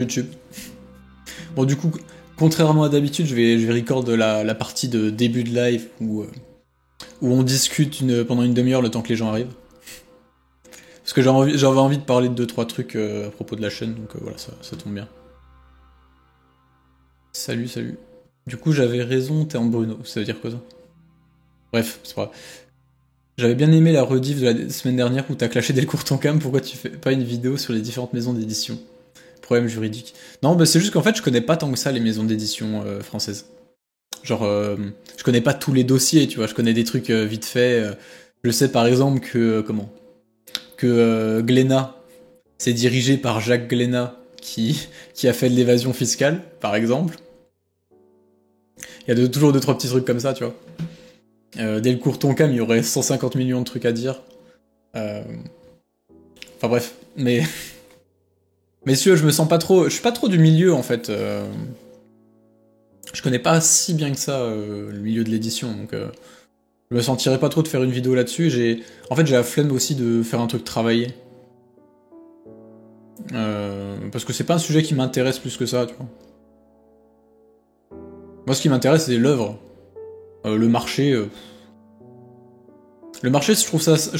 YouTube. Bon, du coup, contrairement à d'habitude, je vais record la partie de début de live où on discute pendant une demi-heure le temps que les gens arrivent. Parce que j'avais envie de parler de 2-3 trucs à propos de la chaîne, donc voilà, ça tombe bien. Salut, salut. Du coup, j'avais raison, t'es en Bruno. Ça veut dire quoi ça? Bref, c'est pas grave. J'avais bien aimé la rediff de la semaine dernière où t'as clashé dès le cours ton cam. Pourquoi tu fais pas une vidéo sur les différentes maisons d'édition? Problème juridique. Non, bah c'est juste qu'en fait, je connais pas tant que ça les maisons d'édition françaises. Genre, je connais pas tous les dossiers, tu vois. Je connais des trucs vite fait. Je sais par exemple que Glénat, c'est dirigé par Jacques Glénat qui a fait de l'évasion fiscale, par exemple. Il y a toujours 2-3 petits trucs comme ça, tu vois. Dès le cours ton cam, il y aurait 150 millions de trucs à dire. Enfin bref, mais messieurs, je me sens pas trop, je suis pas trop du milieu en fait. Je connais pas si bien que ça le milieu de l'édition, donc je me sentirais pas trop de faire une vidéo là-dessus. En fait, j'ai la flemme aussi de faire un truc travaillé. Parce que c'est pas un sujet qui m'intéresse plus que ça, tu vois. Moi, ce qui m'intéresse, c'est l'œuvre. Le marché. Le marché, je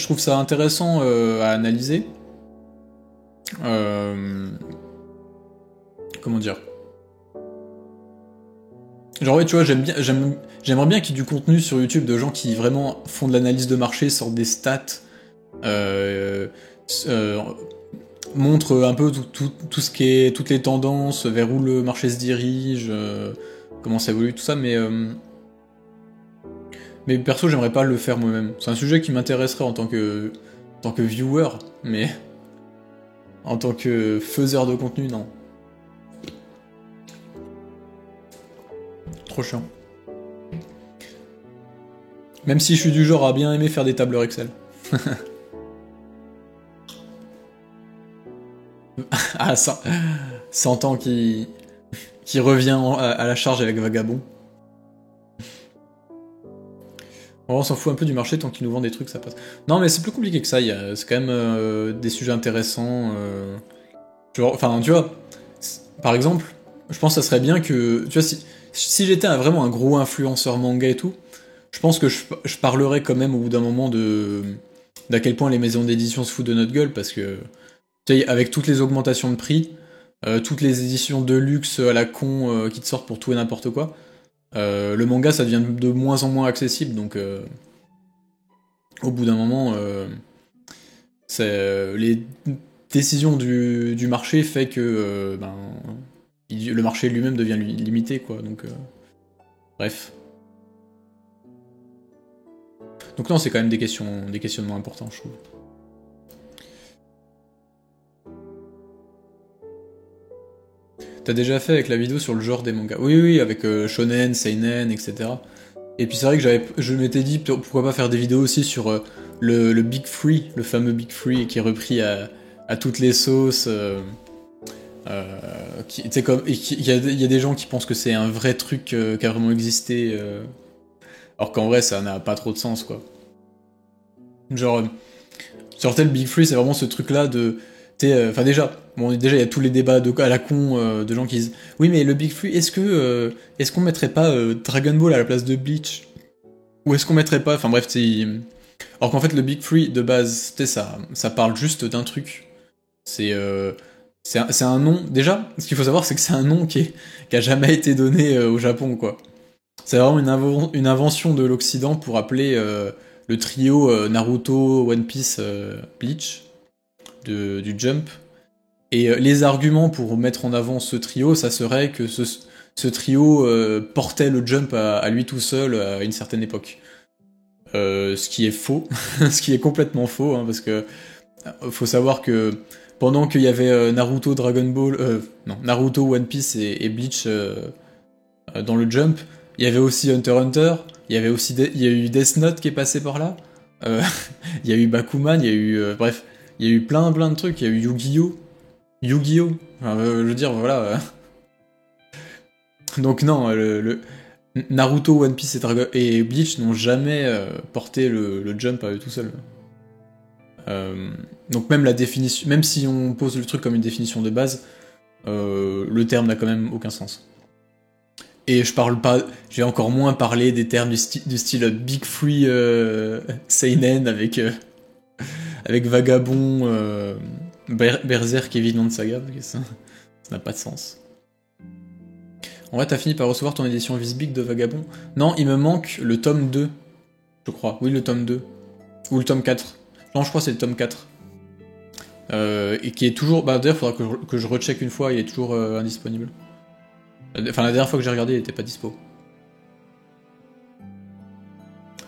trouve ça intéressant à analyser. Comment dire? Genre ouais, tu vois, j'aimerais bien qu'il y ait du contenu sur YouTube de gens qui vraiment font de l'analyse de marché, sortent des stats, euh, euh, montrent un peu tout ce qui est, toutes les tendances, vers où le marché se dirige, comment ça évolue, tout ça, mais perso, j'aimerais pas le faire moi-même. C'est un sujet qui m'intéresserait en tant que viewer, mais en tant que faiseur de contenu, non. Trop chiant. Même si je suis du genre à bien aimer faire des tableurs Excel. Ah, ça. 100 ans qui revient à la charge avec Vagabond. On s'en fout un peu du marché tant qu'il nous vend des trucs, ça passe. Non, mais c'est plus compliqué que ça. C'est quand même des sujets intéressants. Enfin, tu vois, par exemple, je pense que ça serait bien que. Tu vois, si j'étais vraiment un gros influenceur manga et tout, je pense que je parlerais quand même au bout d'un moment d'à quel point les maisons d'édition se foutent de notre gueule parce que. Tu sais, avec toutes les augmentations de prix, toutes les éditions de luxe à la con qui te sortent pour tout et n'importe quoi, le manga ça devient de moins en moins accessible donc au bout d'un moment les décisions du marché fait que le marché lui-même devient limité quoi donc bref. Donc non c'est quand même des questionnements importants je trouve. T'as déjà fait avec la vidéo sur le genre des mangas? Oui, oui, avec shonen, seinen, etc. Et puis c'est vrai que je m'étais dit pourquoi pas faire des vidéos aussi sur le Big Free, le fameux Big Free qui est repris à toutes les sauces. Il y a des gens qui pensent que c'est un vrai truc qui a vraiment existé, alors qu'en vrai ça n'a pas trop de sens quoi. Genre, sur tel Big Free c'est vraiment ce truc là de enfin déjà il y a tous les débats à la con de gens qui disent oui mais le Big Free est-ce qu'on mettrait pas Dragon Ball à la place de Bleach ou est-ce qu'on mettrait pas enfin bref alors qu'en fait le Big Free de base ça parle juste d'un truc c'est un nom déjà ce qu'il faut savoir c'est que c'est un nom qui a jamais été donné au Japon quoi. C'est vraiment une invention de l'Occident pour appeler le trio Naruto, One Piece, Bleach du Jump. Et les arguments pour mettre en avant ce trio, ça serait que ce trio portait le Jump à lui tout seul à une certaine époque. Ce qui est faux, ce qui est complètement faux, hein, parce que faut savoir que pendant qu'il y avait Naruto, Dragon Ball, non, Naruto, One Piece et Bleach dans le Jump, il y avait aussi Hunter x Hunter, il y a eu Death Note qui est passé par là, il y a eu Bakuman, il y a eu bref, il y a eu plein de trucs, il y a eu Yu-Gi-Oh! Enfin, je veux dire, voilà. Donc non, Naruto, One Piece et Bleach n'ont jamais porté le Jump à eux tout seuls. Donc même la définition, même si on pose le truc comme une définition de base, le terme n'a quand même aucun sens. Et je parle pas, j'ai encore moins parlé des termes du style Big Free Seinen avec Vagabond, Berserk et Vinland Saga, parce que ça n'a pas de sens. En vrai, t'as fini par recevoir ton édition Visbig de Vagabond? Non, il me manque le tome 2, je crois. Oui, le tome 2. Ou le tome 4. Non, je crois que c'est le tome 4. Et qui est toujours... Bah d'ailleurs, il faudra que je recheck une fois, il est toujours indisponible. Enfin, la dernière fois que j'ai regardé, il était pas dispo.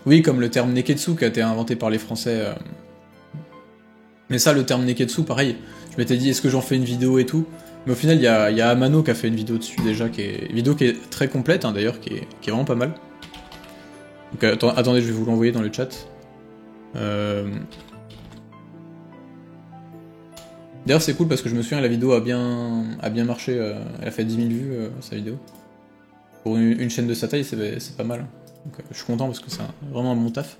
Oui, comme le terme Neketsu qui a été inventé par les Français. Mais ça, le terme Neketsu, pareil, je m'étais dit, est-ce que j'en fais une vidéo et tout? Mais au final, il y a Amano qui a fait une vidéo dessus déjà, une vidéo qui est très complète, hein, d'ailleurs, qui est vraiment pas mal. Donc attendez, je vais vous l'envoyer dans le chat. D'ailleurs, c'est cool parce que je me souviens, la vidéo a bien marché, elle a fait 10 000 vues, sa vidéo. Pour une chaîne de sa taille, c'est pas mal. Donc je suis content parce que c'est vraiment un bon taf.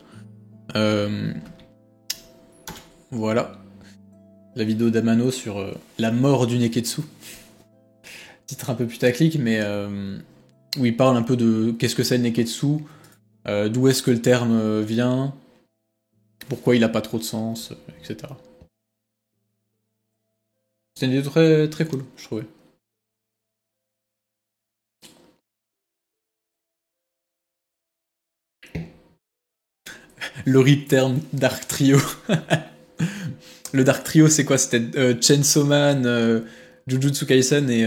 Voilà. La vidéo d'Amano sur la mort du Neketsu. Titre un peu putaclic, mais où il parle un peu de qu'est-ce que c'est le Neketsu, d'où est-ce que le terme vient, pourquoi il a pas trop de sens, etc. C'est une vidéo très, très cool, je trouvais. Le RIP terme Dark Trio. Le Dark Trio, c'est quoi? C'était Chainsaw Man, Jujutsu Kaisen et...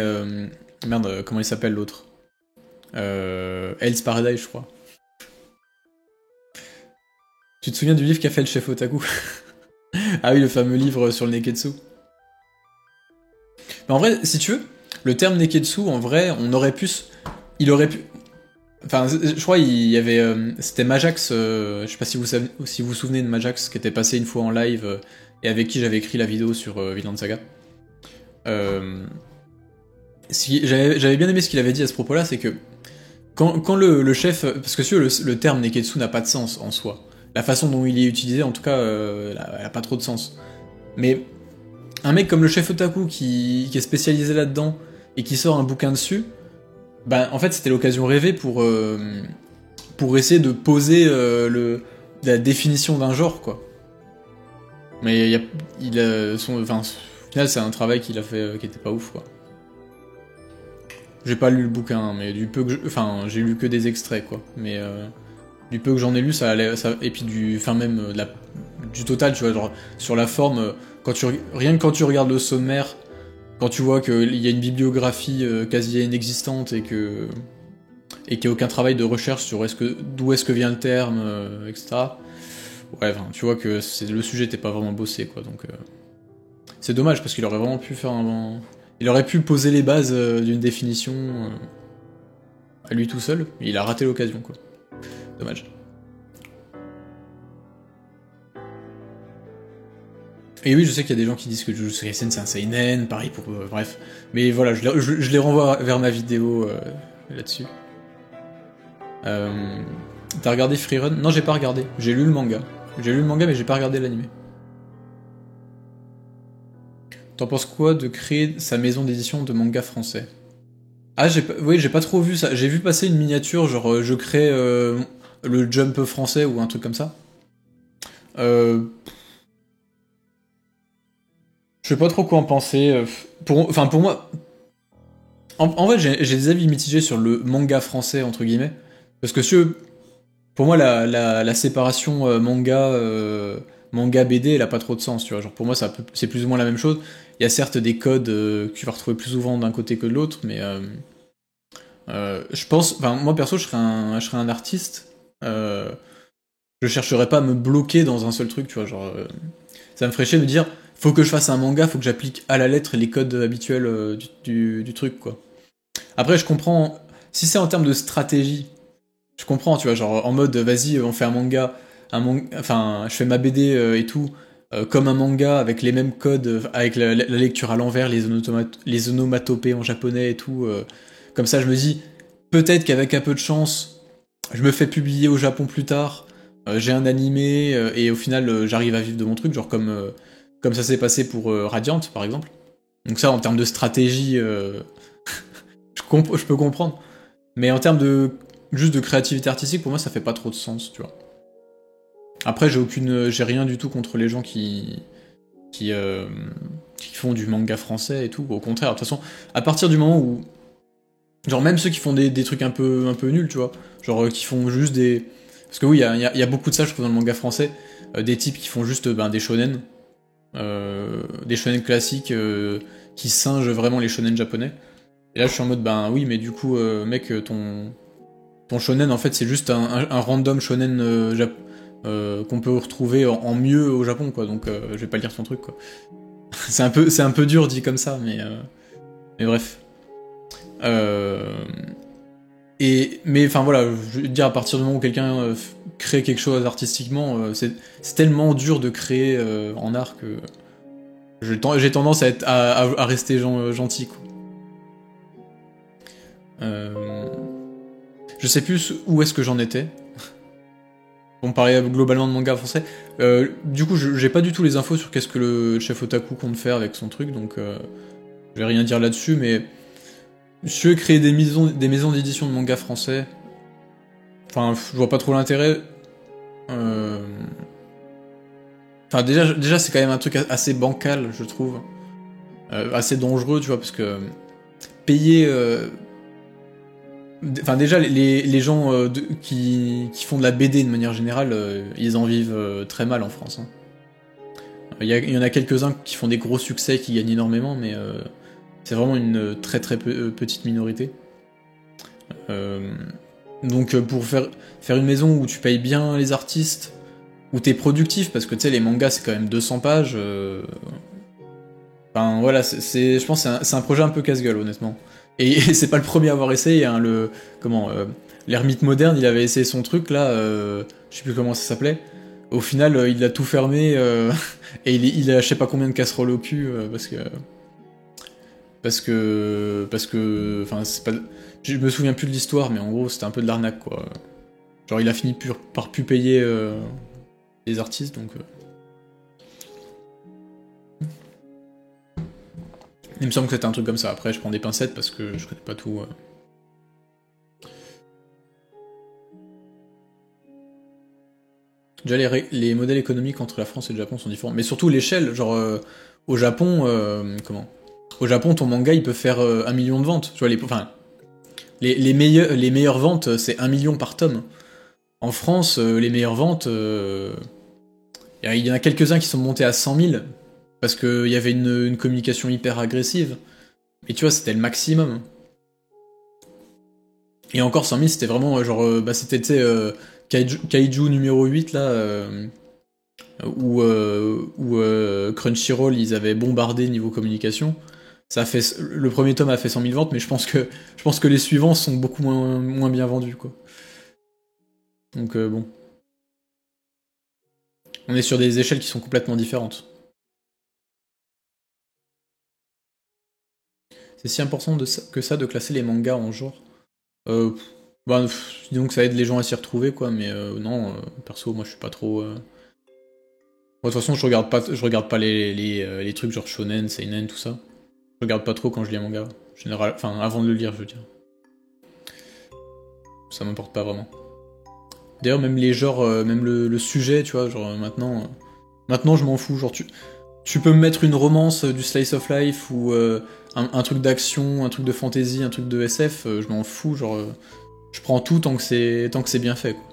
merde, comment il s'appelle l'autre? Hell's Paradise, je crois. Tu te souviens du livre qu'a fait le chef Otaku? Ah oui, le fameux livre sur le Neketsu. Mais en vrai, si tu veux, le terme Neketsu, en vrai, il aurait pu... Enfin, je crois il y avait... c'était Majax, je sais pas si vous vous souvenez de Majax, qui était passé une fois en live, et avec qui j'avais écrit la vidéo sur Vinland Saga. J'avais bien aimé ce qu'il avait dit à ce propos-là, c'est que quand le chef... Parce que si le terme Neketsu n'a pas de sens en soi. La façon dont il est utilisé, en tout cas, elle a pas trop de sens. Mais un mec comme le chef Otaku qui est spécialisé là-dedans et qui sort un bouquin dessus, bah en fait c'était l'occasion rêvée pour essayer de poser la définition d'un genre, quoi. Mais enfin, au final c'est un travail qu'il a fait qui était pas ouf, quoi. J'ai pas lu le bouquin, mais du peu que enfin j'ai lu que des extraits, quoi. Mais du peu que j'en ai lu, ça allait, et puis même du total, tu vois, genre sur la forme, rien que quand tu regardes le sommaire, quand tu vois qu'il y a une bibliographie quasi inexistante et qu'il n'y a aucun travail de recherche sur d'où est-ce que vient le terme, etc. Ouais, enfin, tu vois que le sujet n'était pas vraiment bossé, quoi. Donc c'est dommage parce qu'il aurait vraiment pu il aurait pu poser les bases d'une définition à lui tout seul, mais il a raté l'occasion, quoi. Dommage. Et oui, je sais qu'il y a des gens qui disent que Jujutsu Kaisen c'est un seinen, pareil pour... bref. Mais voilà, je les renvoie vers ma vidéo là-dessus. T'as regardé Freerun? Non, j'ai pas regardé. J'ai lu le manga. Mais j'ai pas regardé l'anime. T'en penses quoi de créer sa maison d'édition de manga français? Ah, j'ai pas trop vu ça. J'ai vu passer une miniature, genre je crée le Jump français ou un truc comme ça. Je sais pas trop quoi en penser. Pour moi, en vrai, j'ai des avis mitigés sur le manga français entre guillemets, parce que pour moi, la séparation manga BD, elle a pas trop de sens, tu vois. Genre pour moi, c'est plus ou moins la même chose. Il y a certes des codes que tu vas retrouver plus souvent d'un côté que de l'autre, mais je pense, enfin moi perso, je serais un artiste. Je chercherais pas à me bloquer dans un seul truc, tu vois. Genre, ça me ferait chier de me dire, faut que je fasse un manga, faut que j'applique à la lettre les codes habituels du truc, quoi. Après, je comprends. Si c'est en termes de stratégie, je comprends, tu vois, genre en mode, vas-y, on fait un manga, enfin, je fais ma BD et tout, comme un manga avec les mêmes codes, avec la lecture à l'envers, les onomatopées en japonais et tout. Comme ça, je me dis, peut-être qu'avec un peu de chance, je me fais publier au Japon plus tard, j'ai un animé, et au final, j'arrive à vivre de mon truc, genre comme ça s'est passé pour Radiant, par exemple. Donc ça, en termes de stratégie, je peux comprendre. Mais en termes de juste de créativité artistique, pour moi, ça fait pas trop de sens, tu vois. Après, j'ai rien du tout contre les gens qui, euh, qui font du manga français et tout. Au contraire, de toute façon, à partir du moment où, genre même ceux qui font des trucs un peu nuls, tu vois, genre qui font juste des, parce que oui, il y a beaucoup de ça, je trouve, dans le manga français, des types qui font juste des shonen classiques qui singent vraiment les shonen japonais. Et là, je suis en mode, ben oui, mais du coup, mec, ton shonen, en fait, c'est juste un random shonen qu'on peut retrouver en mieux au Japon, quoi. Donc, je vais pas lire ton truc, quoi. C'est un peu dur dit comme ça, mais bref. Mais enfin voilà, je veux dire, à partir du moment où quelqu'un crée quelque chose artistiquement, c'est tellement dur de créer en art que j'ai tendance à rester gentil, quoi. Je sais plus où est-ce que j'en étais. On parlait globalement de manga français. Du coup, j'ai pas du tout les infos sur qu'est-ce que le chef otaku compte faire avec son truc, donc je vais rien dire là-dessus, mais si tu veux créer des maisons d'édition de manga français, enfin, je vois pas trop l'intérêt. Enfin, déjà c'est quand même un truc assez bancal, je trouve. Assez dangereux, tu vois, parce que payer... Enfin, déjà, les gens qui font de la BD de manière générale, ils en vivent très mal en France. Hein. Il y en a quelques-uns qui font des gros succès, qui gagnent énormément, mais c'est vraiment une très très petite minorité. Donc pour faire une maison où tu payes bien les artistes, où t'es productif, parce que tu sais, les mangas c'est quand même 200 pages. Enfin voilà, je pense que c'est un projet un peu casse-gueule, honnêtement. Et c'est pas le premier à avoir essayé, hein, l'ermite moderne, il avait essayé son truc là, je sais plus comment ça s'appelait. Au final, il a tout fermé et il a je sais pas combien de casseroles au cul enfin c'est pas, je me souviens plus de l'histoire, mais en gros c'était un peu de l'arnaque quoi. Genre il a fini par plus payer les artistes donc. Il me semble que c'était un truc comme ça. Après, je prends des pincettes parce que je connais pas tout. Déjà, les modèles économiques entre la France et le Japon sont différents. Mais surtout l'échelle. Genre, au Japon, au Japon, ton manga, il peut faire 1 million de ventes. Tu vois, les meilleures ventes, c'est 1 million par tome. En France, les meilleures ventes, il y en a quelques-uns qui sont montés à 100 000 parce qu'il y avait une communication hyper agressive. Et tu vois, c'était le maximum. Et encore 100 000, c'était vraiment genre, c'était, tu sais, Kaiju numéro 8, là, où Crunchyroll, ils avaient bombardé niveau communication. Le premier tome a fait 100 000 ventes, mais je pense que les suivants sont beaucoup moins bien vendus, quoi. Donc, bon. On est sur des échelles qui sont complètement différentes. C'est si important que ça de classer les mangas en genre. Disons que ça aide les gens à s'y retrouver, quoi, mais non, perso, moi je suis pas trop. Moi, de toute façon, je regarde pas les trucs genre shonen, seinen, tout ça. Je regarde pas trop quand je lis un manga. Général, enfin, avant de le lire, je veux dire. Ça m'importe pas vraiment. D'ailleurs, même les genres, même le sujet, tu vois, genre maintenant je m'en fous. Genre, tu peux me mettre une romance, du slice of life, ou un truc d'action, un truc de fantasy, un truc de SF, je m'en fous, genre. Je prends tout tant que c'est bien fait, quoi.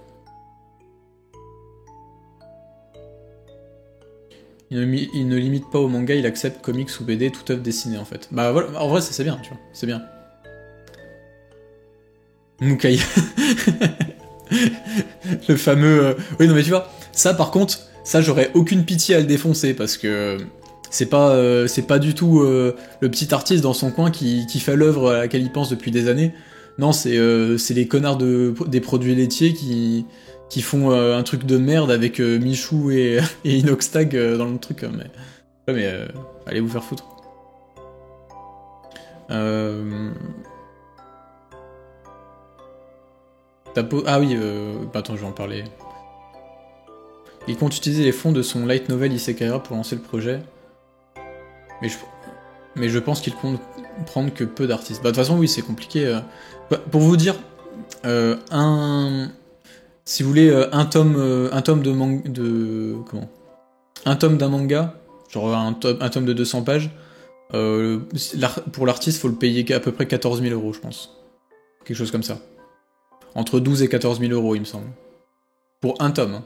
Il ne limite pas au manga, il accepte comics ou BD, toute œuvre dessinée en fait. Bah voilà, en vrai c'est bien, tu vois, c'est bien. Mukai. Le fameux... Oui non mais tu vois, ça par contre, ça j'aurais aucune pitié à le défoncer parce que c'est pas du tout le petit artiste dans son coin qui fait l'œuvre à laquelle il pense depuis des années. Non, c'est les connards des produits laitiers qui font un truc de merde avec Michou et Inoxtag dans le truc. Allez vous faire foutre. Ah oui, attends, je vais en parler. Il compte utiliser les fonds de son light novel Isekaiara pour lancer le projet. Mais mais je pense qu'il compte prendre que peu d'artistes. Bah de toute façon oui c'est compliqué. Pour vous dire, si vous voulez un tome un tome d'un manga, genre un tome de 200 pages, pour l'artiste faut le payer à peu près 14 000 euros je pense. Quelque chose comme ça. Entre 12 et 14 000 euros il me semble. Pour un tome.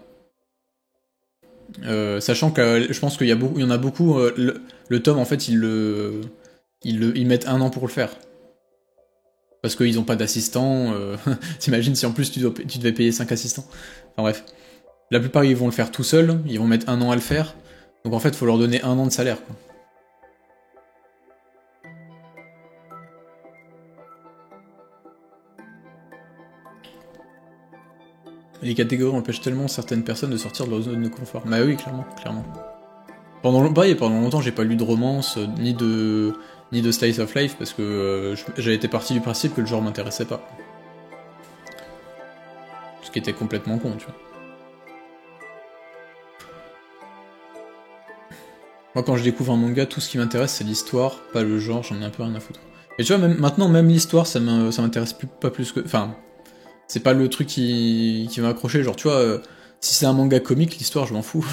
Sachant que je pense qu'il y en a beaucoup, le tome en fait ils mettent un an pour le faire. Parce qu'ils ont pas d'assistant. T'imagines si en plus tu devais payer 5 assistants. Enfin bref. La plupart ils vont le faire tout seuls, ils vont mettre un an à le faire. Donc en fait faut leur donner un an de salaire quoi. Les catégories empêchent tellement certaines personnes de sortir de leur zone de confort. Bah oui, clairement, clairement. Pendant longtemps, j'ai pas lu de romance, ni de slice of life, parce que j'avais été parti du principe que le genre m'intéressait pas. Ce qui était complètement con, tu vois. Moi, quand je découvre un manga, tout ce qui m'intéresse, c'est l'histoire, pas le genre, j'en ai un peu rien à foutre. Et tu vois, maintenant, même l'histoire, ça m'intéresse pas plus que... Enfin, c'est pas le truc qui m'a accroché, genre, tu vois, si c'est un manga comique, l'histoire, je m'en fous.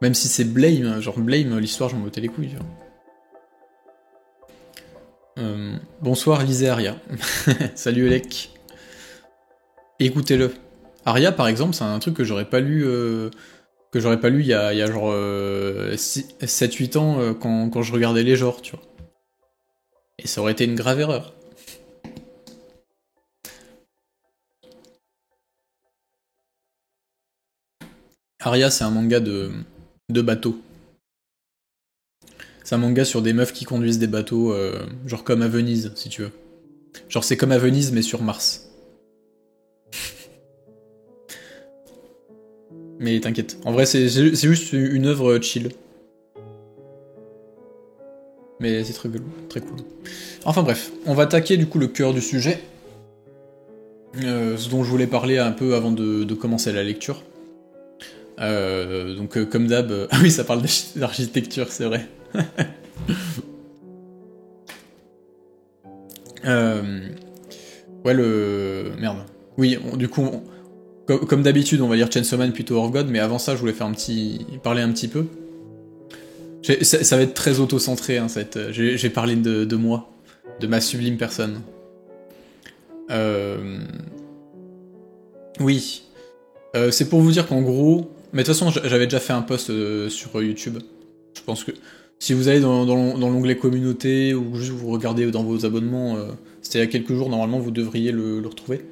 Même si c'est Blame, genre Blame, l'histoire, j'en mettais les couilles, tu vois. Bonsoir, lisez Aria. Salut Elec. Écoutez-le. Aria, par exemple, c'est un truc que j'aurais pas lu il y a genre 7-8 ans quand je regardais les genres, tu vois. Et ça aurait été une grave erreur. Aria, c'est un manga de bateau. C'est un manga sur des meufs qui conduisent des bateaux, genre comme à Venise, si tu veux. Genre c'est comme à Venise, mais sur Mars. Mais t'inquiète. En vrai, c'est juste une œuvre chill. Mais c'est très cool, très cool. Enfin bref, on va attaquer du coup le cœur du sujet. Ce dont je voulais parler un peu avant de commencer la lecture. Donc comme d'hab... Ah oui, ça parle d'architecture, c'est vrai. Ouais, Merde. Oui, du coup, comme d'habitude, on va dire Chainsaw Man plutôt Or God, mais avant ça, je voulais faire parler un petit peu. Ça va être très auto-centré, hein, j'ai parlé de moi, de ma sublime personne. Oui. C'est pour vous dire qu'en gros... Mais de toute façon, j'avais déjà fait un post sur YouTube. Je pense que si vous allez dans l'onglet communauté ou juste vous regardez dans vos abonnements, c'était il y a quelques jours, normalement vous devriez le retrouver.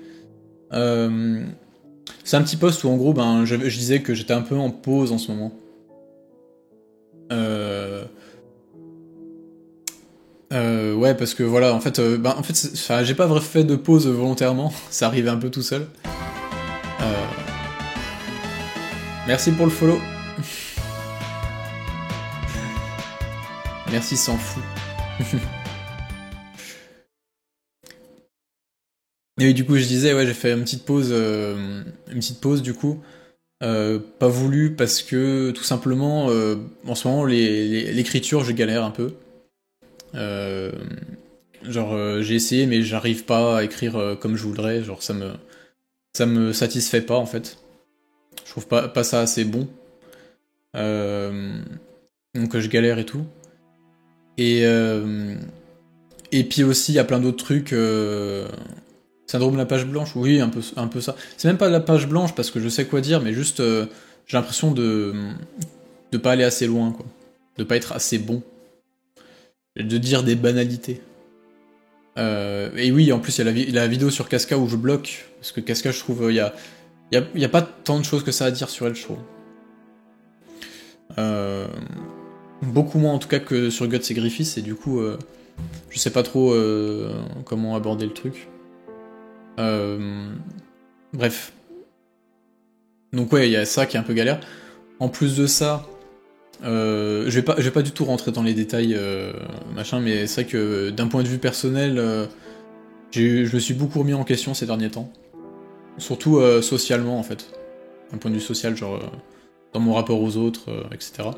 C'est un petit post où en gros je disais que j'étais un peu en pause en ce moment. Ouais parce que voilà en fait j'ai pas fait de pause volontairement, ça arrivait un peu tout seul. Merci pour le follow. Merci s'en fout. Et oui, du coup je disais ouais j'ai fait une petite pause du coup. Pas voulu parce que tout simplement en ce moment l'écriture je galère un peu. J'ai essayé mais j'arrive pas à écrire comme je voudrais, genre ça me satisfait pas en fait. Je trouve pas ça assez bon. Donc je galère et tout. Et puis aussi il y a plein d'autres trucs. Syndrome de la page blanche, oui, un peu ça. C'est même pas la page blanche parce que je sais quoi dire, mais juste j'ai l'impression de pas aller assez loin, quoi. De pas être assez bon. De dire des banalités. Et oui, en plus il y a la vidéo sur Casca où je bloque, parce que Casca je trouve il y a pas tant de choses que ça à dire sur elle, je trouve. Beaucoup moins en tout cas que sur Guts et Griffiths, et du coup je sais pas trop comment aborder le truc. Bref. Donc ouais, il y a ça qui est un peu galère. En plus de ça, je vais pas du tout rentrer dans les détails, machin, mais c'est vrai que d'un point de vue personnel, je me suis beaucoup remis en question ces derniers temps. Surtout socialement, en fait. D'un point de vue social, genre dans mon rapport aux autres, etc.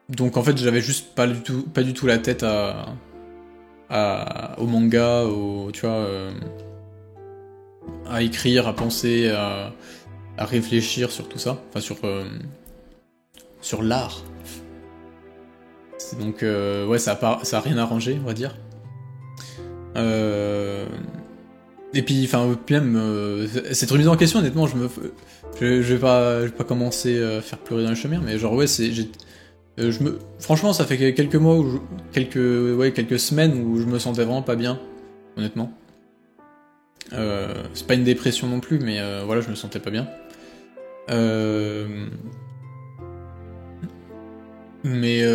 Donc en fait, j'avais juste pas du tout la tête au manga, tu vois, à écrire, à penser, à réfléchir sur tout ça, enfin sur l'art. Donc ouais, ça a rien arrangé, on va dire. Et puis, enfin, même cette remise en question, honnêtement, je vais pas commencer à faire pleurer dans le chemin, mais genre ouais, franchement, ça fait quelques mois quelques semaines où je me sentais vraiment pas bien, honnêtement. C'est pas une dépression non plus, mais voilà, je me sentais pas bien. Mais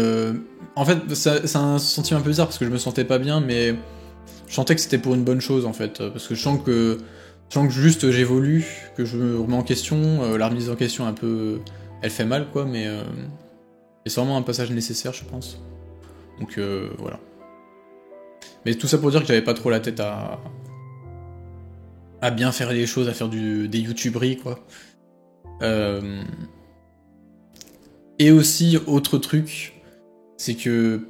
en fait, c'est un sentiment un peu bizarre parce que je me sentais pas bien, mais je sentais que c'était pour une bonne chose en fait, parce que je sens que juste j'évolue, que je me remets en question, la remise en question un peu, elle fait mal quoi, mais c'est vraiment un passage nécessaire je pense. Donc voilà. Mais tout ça pour dire que j'avais pas trop la tête à bien faire les choses, à faire des youtuberies quoi. Et aussi autre truc, c'est que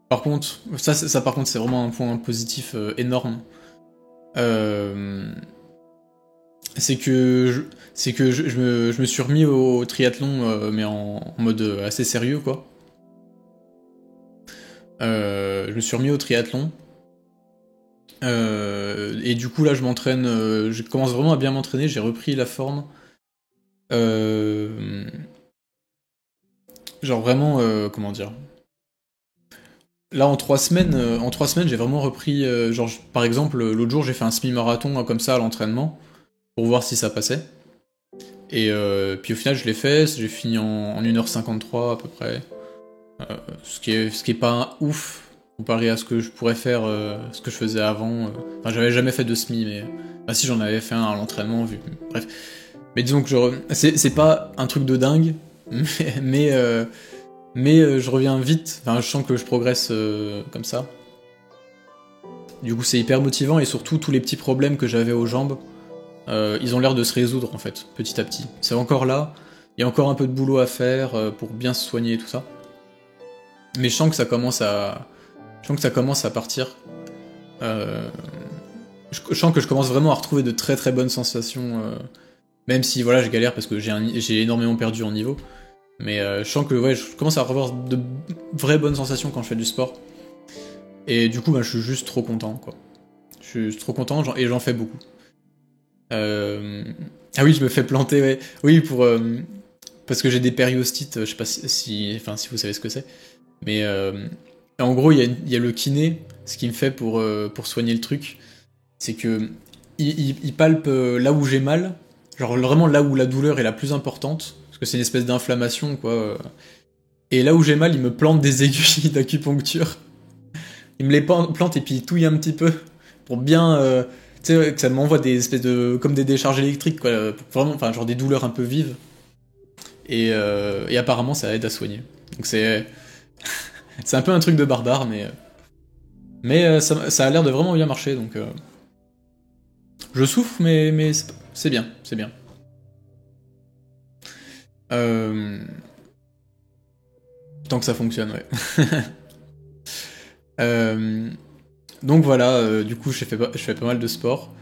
par contre, ça par contre c'est vraiment un point positif énorme. C'est que je me suis remis au triathlon, mais en mode assez sérieux, quoi. Je me suis remis au triathlon. Et du coup, là, je m'entraîne. Je commence vraiment à bien m'entraîner. J'ai repris la forme. Genre vraiment, comment dire. Là, en 3 semaines, j'ai vraiment repris. Genre, par exemple, l'autre jour, j'ai fait un semi-marathon comme ça à l'entraînement pour voir si ça passait. Et puis au final, je l'ai fait. J'ai fini en 1h53 à peu près. Ce qui est pas ouf comparé à ce que je pourrais faire, ce que je faisais avant. Enfin, j'avais jamais fait de semi, mais bah si j'en avais fait un à l'entraînement, vu. Bref, mais disons que c'est pas un truc de dingue, mais je reviens vite. Enfin, je sens que je progresse comme ça. Du coup, c'est hyper motivant et surtout tous les petits problèmes que j'avais aux jambes, ils ont l'air de se résoudre en fait, petit à petit. C'est encore là. Il y a encore un peu de boulot à faire pour bien se soigner et tout ça. Mais je sens que ça commence à partir. Euh, je sens que je commence vraiment à retrouver de très très bonnes sensations. Même si voilà, je galère parce que j'ai énormément perdu en niveau. Mais je sens que ouais, je commence à revoir de vraies bonnes sensations quand je fais du sport. Et du coup, bah, je suis juste trop content, quoi. Je suis trop content et j'en fais beaucoup. Ah oui, je me fais planter, ouais. Oui, parce que j'ai des périostites, je sais pas enfin, si vous savez ce que c'est. Mais en gros, il y a le kiné, ce qu'il me fait pour soigner le truc, c'est que il palpe là où j'ai mal, genre vraiment là où la douleur est la plus importante, parce que c'est une espèce d'inflammation, quoi. Et là où j'ai mal, il me plante des aiguilles d'acupuncture. Il me les plante et puis il touille un petit peu, pour bien... tu sais, que ça m'envoie des espèces de... comme des décharges électriques, quoi. Vraiment, enfin, genre des douleurs un peu vives. Et apparemment, ça aide à soigner. Donc c'est un peu un truc de barbare, mais ça a l'air de vraiment bien marcher, donc je souffre, mais c'est bien, c'est bien. Euh, Tant que ça fonctionne, ouais. Euh, donc voilà, du coup, je fais pas mal de sport.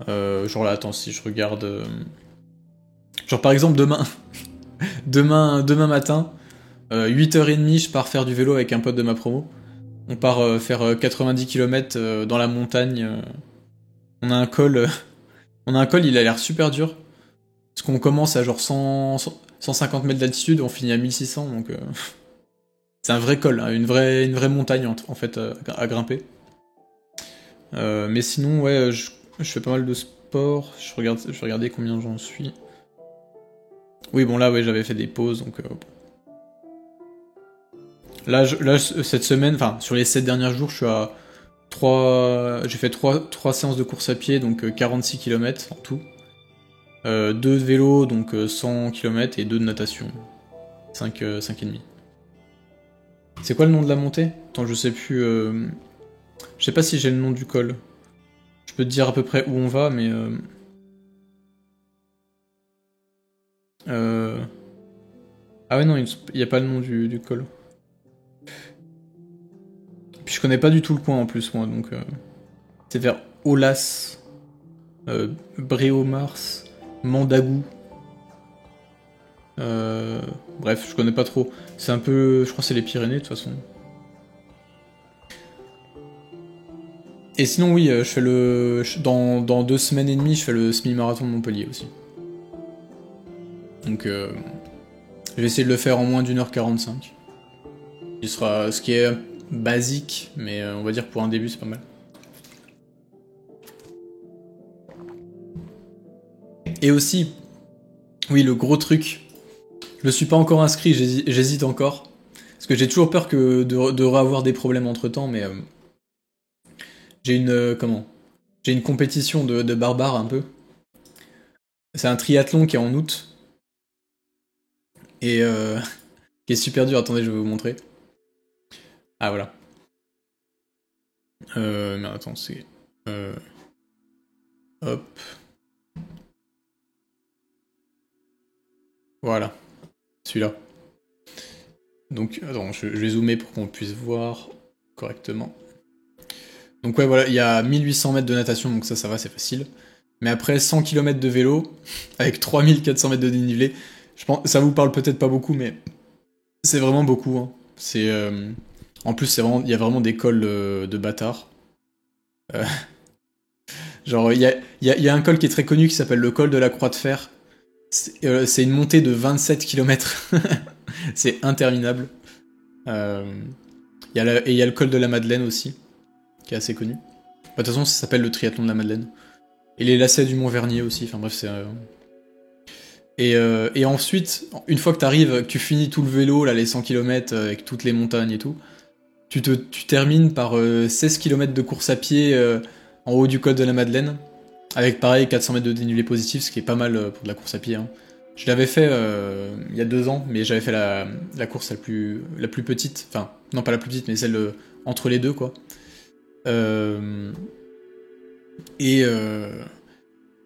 Genre là, attends, si je regarde... genre par exemple, demain matin, 8h30, je pars faire du vélo avec un pote de ma promo. On part faire 90 km dans la montagne. On a un col, on a un col, il a l'air super dur. Parce qu'on commence à genre 150 mètres d'altitude, on finit à 1600, donc c'est un vrai col, hein, une vraie montagne en fait à grimper. Mais sinon, ouais, je fais pas mal de sport. Je vais regarder combien j'en suis. Oui, bon là, ouais, j'avais fait des pauses, donc là, cette semaine, enfin sur les 7 derniers jours, je suis à 3, j'ai fait 3 séances de course à pied, donc 46 km en tout. 2 de vélo, donc 100 km, et 2 de natation, 5 et demi. C'est quoi le nom de la montée? Attends, je sais plus. Je sais pas si j'ai le nom du col. Je peux te dire à peu près où on va, mais. Euh... Ah ouais, non, il y a pas le nom du col. Puis je connais pas du tout le coin en plus, moi, donc... c'est vers Olas, Bréomars, Mandagou. Bref, je connais pas trop. C'est un peu... Je crois que c'est les Pyrénées, de toute façon. Et sinon, oui, je fais le... Dans 2 semaines et demie, je fais le semi-marathon de Montpellier aussi. Donc, je vais essayer de le faire en moins d'1h45. Il sera... Ce qui est basique, mais on va dire que pour un début, c'est pas mal. Et aussi, oui, le gros truc, je me suis pas encore inscrit, j'hésite encore. Parce que j'ai toujours peur de avoir des problèmes entre temps, mais j'ai une. Comment J'ai une compétition de barbares un peu. C'est un triathlon qui est en août. Et qui est super dur. Attendez, je vais vous montrer. Ah voilà. Mais attends, c'est. Hop. Voilà. Celui-là. Donc, attends, je vais zoomer pour qu'on puisse voir correctement. Donc ouais, voilà, il y a 1800 mètres de natation, donc ça va, c'est facile. Mais après, 100 km de vélo, avec 3400 mètres de dénivelé, je pense, ça vous parle peut-être pas beaucoup, mais c'est vraiment beaucoup. Hein. C'est, en plus, il y a vraiment des cols de bâtards. Euh, genre, il y a un col qui est très connu qui s'appelle le col de la Croix de Fer. C'est une montée de 27 km. C'est interminable. Et il y a le col de la Madeleine aussi, qui est assez connu. De toute façon, ça s'appelle le triathlon de la Madeleine. Et les lacets du Mont-Vernier aussi, enfin bref, c'est... Et ensuite, une fois que t'arrives, que tu finis tout le vélo, là, les 100 km, avec toutes les montagnes et tout, tu termines par 16 km de course à pied en haut du col de la Madeleine, avec pareil 400 mètres de dénivelé positif, ce qui est pas mal pour de la course à pied. Hein. Je l'avais fait il y a 2 ans, mais j'avais fait la course la plus petite, enfin, non pas la plus petite, mais celle entre les deux, quoi.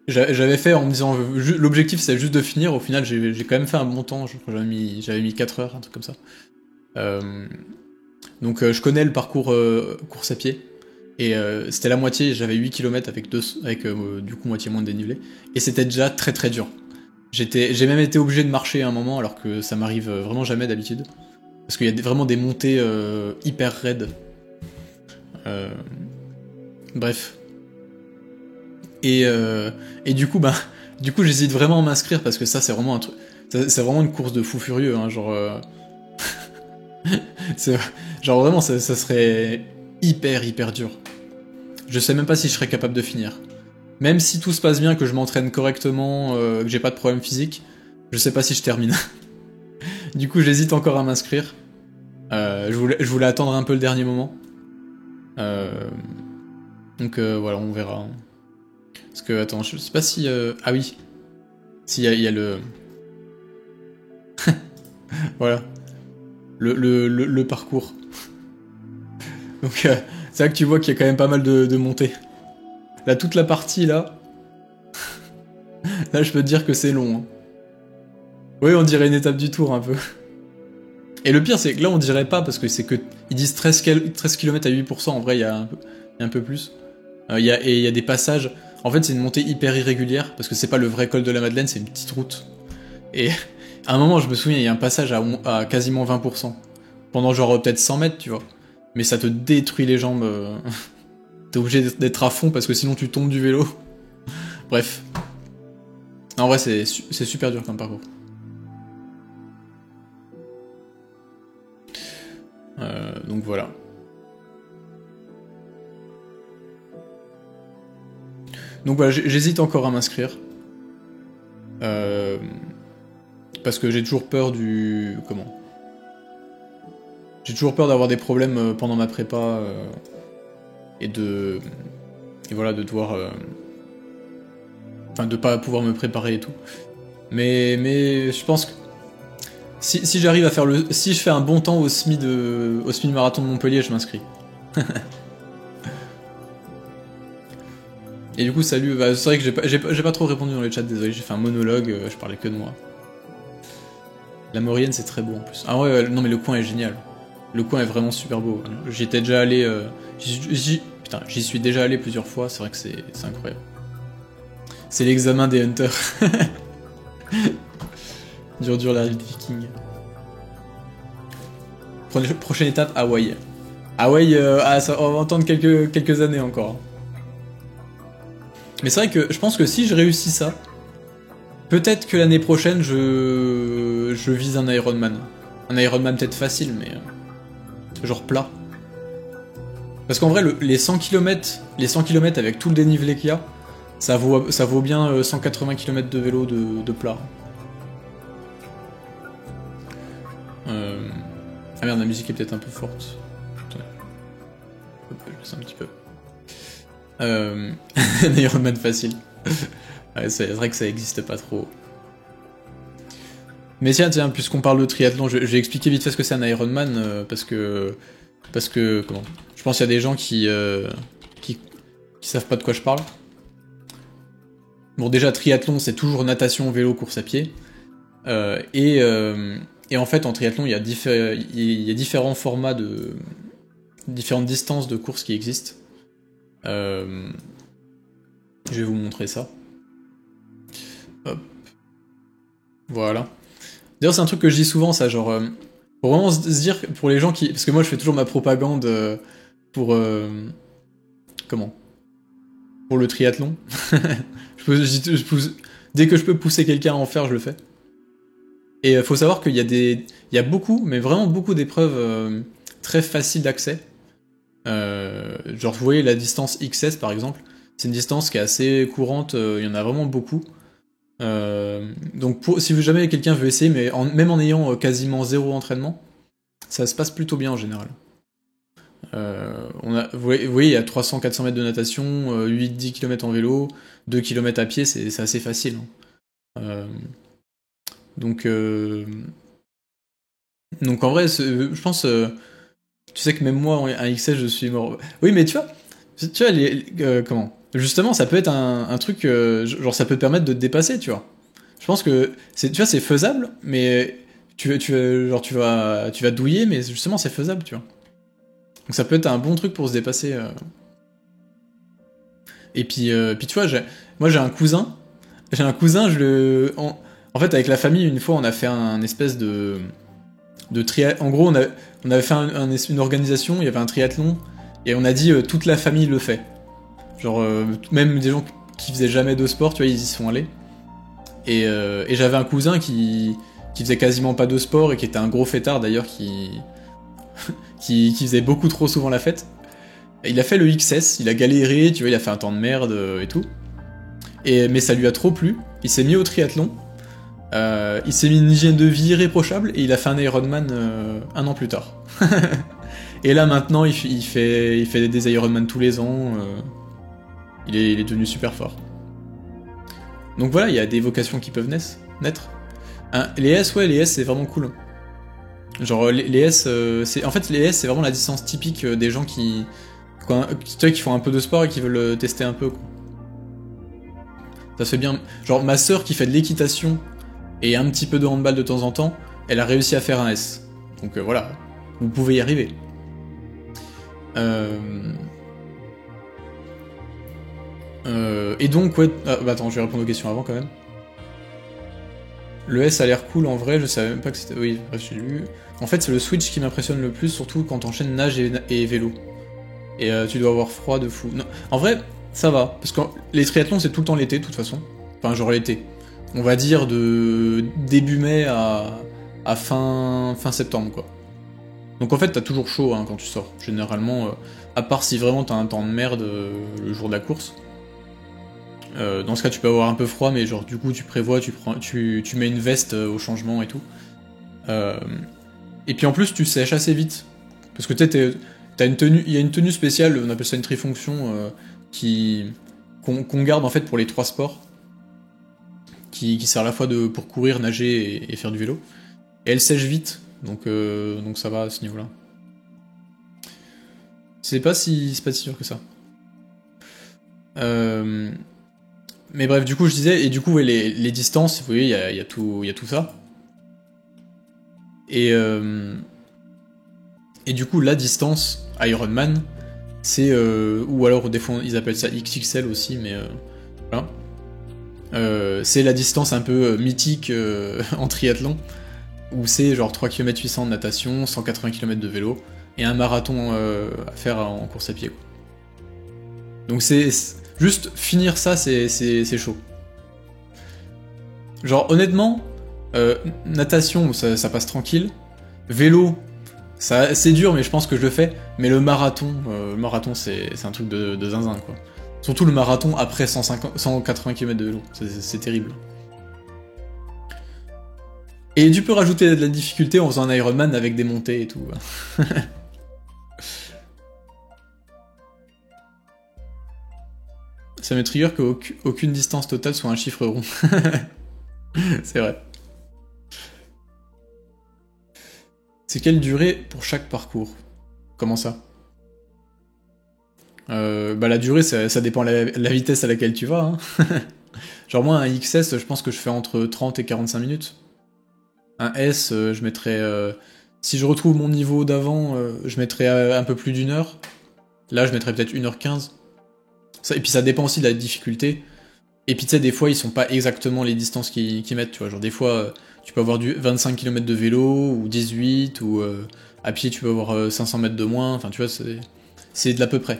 J'avais fait en me disant l'objectif c'est juste de finir, au final j'ai quand même fait un bon temps, je crois que j'avais mis 4 heures, un truc comme ça. Donc je connais le parcours course à pied, et c'était la moitié, j'avais 8 km avec du coup moitié moins de dénivelé, et c'était déjà très très dur. J'ai même été obligé de marcher à un moment alors que ça m'arrive vraiment jamais d'habitude, parce qu'il y a vraiment des montées hyper raides. Bref. Et du coup, j'hésite vraiment à m'inscrire parce que ça, c'est vraiment un truc. C'est vraiment une course de fou furieux, hein, genre. Genre vraiment, ça serait hyper dur. Je sais même pas si je serais capable de finir. Même si tout se passe bien, que je m'entraîne correctement, que j'ai pas de problème physique, je sais pas si je termine. Du coup, j'hésite encore à m'inscrire. Je voulais attendre un peu le dernier moment. Donc voilà, on verra. Parce que, attends, je sais pas si... Ah oui. Si, il y a le... voilà. Le parcours. Donc, c'est là que tu vois qu'il y a quand même pas mal de montées. Là, toute la partie, là... là, je peux te dire que c'est long. Hein. Oui, on dirait une étape du tour, un peu. Et le pire, c'est que là, on dirait pas, parce que c'est que... Ils disent 13 km à 8%, en vrai, il y a un peu plus. Et il y a des passages... En fait, c'est une montée hyper irrégulière, parce que c'est pas le vrai col de la Madeleine, c'est une petite route. Et à un moment, je me souviens, il y a un passage à quasiment 20%. Pendant genre peut-être 100 mètres, tu vois. Mais ça te détruit les jambes. T'es obligé d'être à fond, parce que sinon tu tombes du vélo. Bref. En vrai, c'est super dur comme parcours. Donc voilà. Donc voilà, j'hésite encore à m'inscrire. Parce que j'ai toujours peur du... Comment ? J'ai toujours peur d'avoir des problèmes pendant ma prépa. Et voilà, de devoir... Enfin, de pas pouvoir me préparer et tout. Mais je pense que... Si j'arrive à faire le... Si je fais un bon temps au SMI marathon de Montpellier, je m'inscris. Et du coup, salut, c'est vrai que j'ai pas trop répondu dans le chat, désolé, j'ai fait un monologue, je parlais que de moi. La Maurienne, c'est très beau en plus. Ah ouais, non mais le coin est génial. Le coin est vraiment super beau. J'y étais déjà allé... j'y suis déjà allé plusieurs fois, c'est vrai que c'est incroyable. C'est l'examen des hunters. Dur la vie des vikings. Prochaine étape, Hawaï. Hawaï, ça, on va attendre quelques années encore. Mais c'est vrai que je pense que si je réussis ça, peut-être que l'année prochaine, je vise un Ironman. Un Ironman peut-être facile, mais... genre plat. Parce qu'en vrai, les 100 km avec tout le dénivelé qu'il y a, ça vaut bien 180 km de vélo de plat. Ah merde, la musique est peut-être un peu forte. Attendez. Je baisse un petit peu. Un Ironman facile. Ouais, c'est vrai que ça existe pas trop. Mais tiens, puisqu'on parle de triathlon, je vais expliquer vite fait ce que c'est un Ironman, parce que comment, je pense qu'il y a des gens qui savent pas de quoi je parle. Bon, déjà, triathlon, c'est toujours natation, vélo, course à pied. Et en fait, en triathlon, il y a différents formats différentes distances de course qui existent. Je vais vous montrer ça. Hop. Voilà. D'ailleurs, c'est un truc que je dis souvent, ça, genre... pour vraiment se dire, pour les gens qui... Parce que moi, je fais toujours ma propagande pour... comment ? Pour le triathlon. Dès que je peux pousser quelqu'un à en faire, je le fais. Et faut savoir qu'il y a beaucoup, mais vraiment beaucoup d'épreuves très faciles d'accès. Genre, vous voyez la distance XS, par exemple. C'est une distance qui est assez courante, il y en a vraiment beaucoup. Donc si jamais quelqu'un veut essayer, mais même en ayant quasiment zéro entraînement, ça se passe plutôt bien en général. Vous voyez, il y a 300-400 mètres de natation, 8-10 km en vélo, 2 km à pied, c'est assez facile. Donc en vrai, je pense, tu sais que même moi, en XS, je suis mort. Oui, mais tu vois comment ? Justement, ça peut être un truc, genre ça peut te permettre de te dépasser, tu vois. Je pense que tu vois, c'est faisable, mais tu vas douiller, mais justement c'est faisable, tu vois. Donc ça peut être un bon truc pour se dépasser. Et puis tu vois, moi j'ai un cousin, en fait avec la famille une fois on a fait un espèce de en gros on avait fait une organisation, il y avait un triathlon et on a dit toute la famille le fait. Genre, même des gens qui faisaient jamais de sport, tu vois, ils y sont allés. Et j'avais un cousin qui faisait quasiment pas de sport et qui était un gros fêtard d'ailleurs, qui faisait beaucoup trop souvent la fête. Et il a fait le XS, il a galéré, tu vois, il a fait un temps de merde et tout. Mais ça lui a trop plu, il s'est mis au triathlon, il s'est mis une hygiène de vie irréprochable et il a fait un Ironman 1 an plus tard. Et là maintenant il fait des Ironman tous les ans. Il est devenu super fort. Donc voilà, il y a des vocations qui peuvent naître. Les S, c'est vraiment cool. Genre les S, en fait les S c'est vraiment la distance typique des gens qui font un peu de sport et qui veulent tester un peu, quoi. Ça se fait bien. Genre ma sœur qui fait de l'équitation et un petit peu de handball de temps en temps, elle a réussi à faire un S. Donc voilà, vous pouvez y arriver. Et donc, ouais... attends, je vais répondre aux questions avant, quand même. Le S a l'air cool, en vrai, je savais même pas que c'était... Oui, bref, j'ai lu... En fait, c'est le Switch qui m'impressionne le plus, surtout quand t'enchaînes nage et vélo. Et tu dois avoir froid de fou. Non, en vrai, ça va, parce que les triathlons, c'est tout le temps l'été, de toute façon. Enfin, genre l'été. On va dire de début mai à fin septembre, quoi. Donc en fait, t'as toujours chaud hein, quand tu sors. Généralement, à part si vraiment t'as un temps de merde le jour de la course. Dans ce cas, tu peux avoir un peu froid, mais genre du coup, tu prévois, tu mets une veste au changement et tout. Et puis en plus, tu sèches assez vite, parce que t'as une tenue, il y a une tenue spéciale, on appelle ça une trifonction, qu'on garde en fait pour les 3 sports, qui sert à la fois pour courir, nager et faire du vélo. Et elle sèche vite, donc ça va à ce niveau-là. C'est pas si sûr que ça. Mais bref, du coup, je disais, et du coup, ouais, les distances, vous voyez, il y a tout ça. Et Et du coup, la distance Ironman, c'est... ou alors, des fois, ils appellent ça XXL aussi, mais... voilà. C'est la distance un peu mythique en triathlon, où c'est genre 3 km 800 de natation, 180 km de vélo, et un marathon à faire en course à pied, quoi. Donc c'est... Juste finir ça, c'est chaud. Genre, honnêtement, natation, ça passe tranquille. Vélo, c'est dur, mais je pense que je le fais. Mais le marathon c'est un truc de zinzin, quoi. Surtout le marathon après 180 km de vélo. C'est terrible. Et tu peux rajouter de la difficulté en faisant un Ironman avec des montées et tout. Ça me trigger qu'aucune distance totale soit un chiffre rond. C'est vrai. C'est quelle durée pour chaque parcours? Comment ça? Bah la durée, ça dépend de la vitesse à laquelle tu vas, hein. Genre moi, un XS, je pense que je fais entre 30 et 45 minutes. Un S, je mettrais... si je retrouve mon niveau d'avant, je mettrais un peu plus d'une heure. Là, je mettrais peut-être 1h15. Et puis ça dépend aussi de la difficulté. Et puis tu sais, des fois, ils sont pas exactement les distances qu'ils mettent, tu vois. Genre des fois, tu peux avoir du 25 km de vélo, ou 18, ou à pied, tu peux avoir 500 mètres de moins. Enfin, tu vois, c'est de l'à peu près.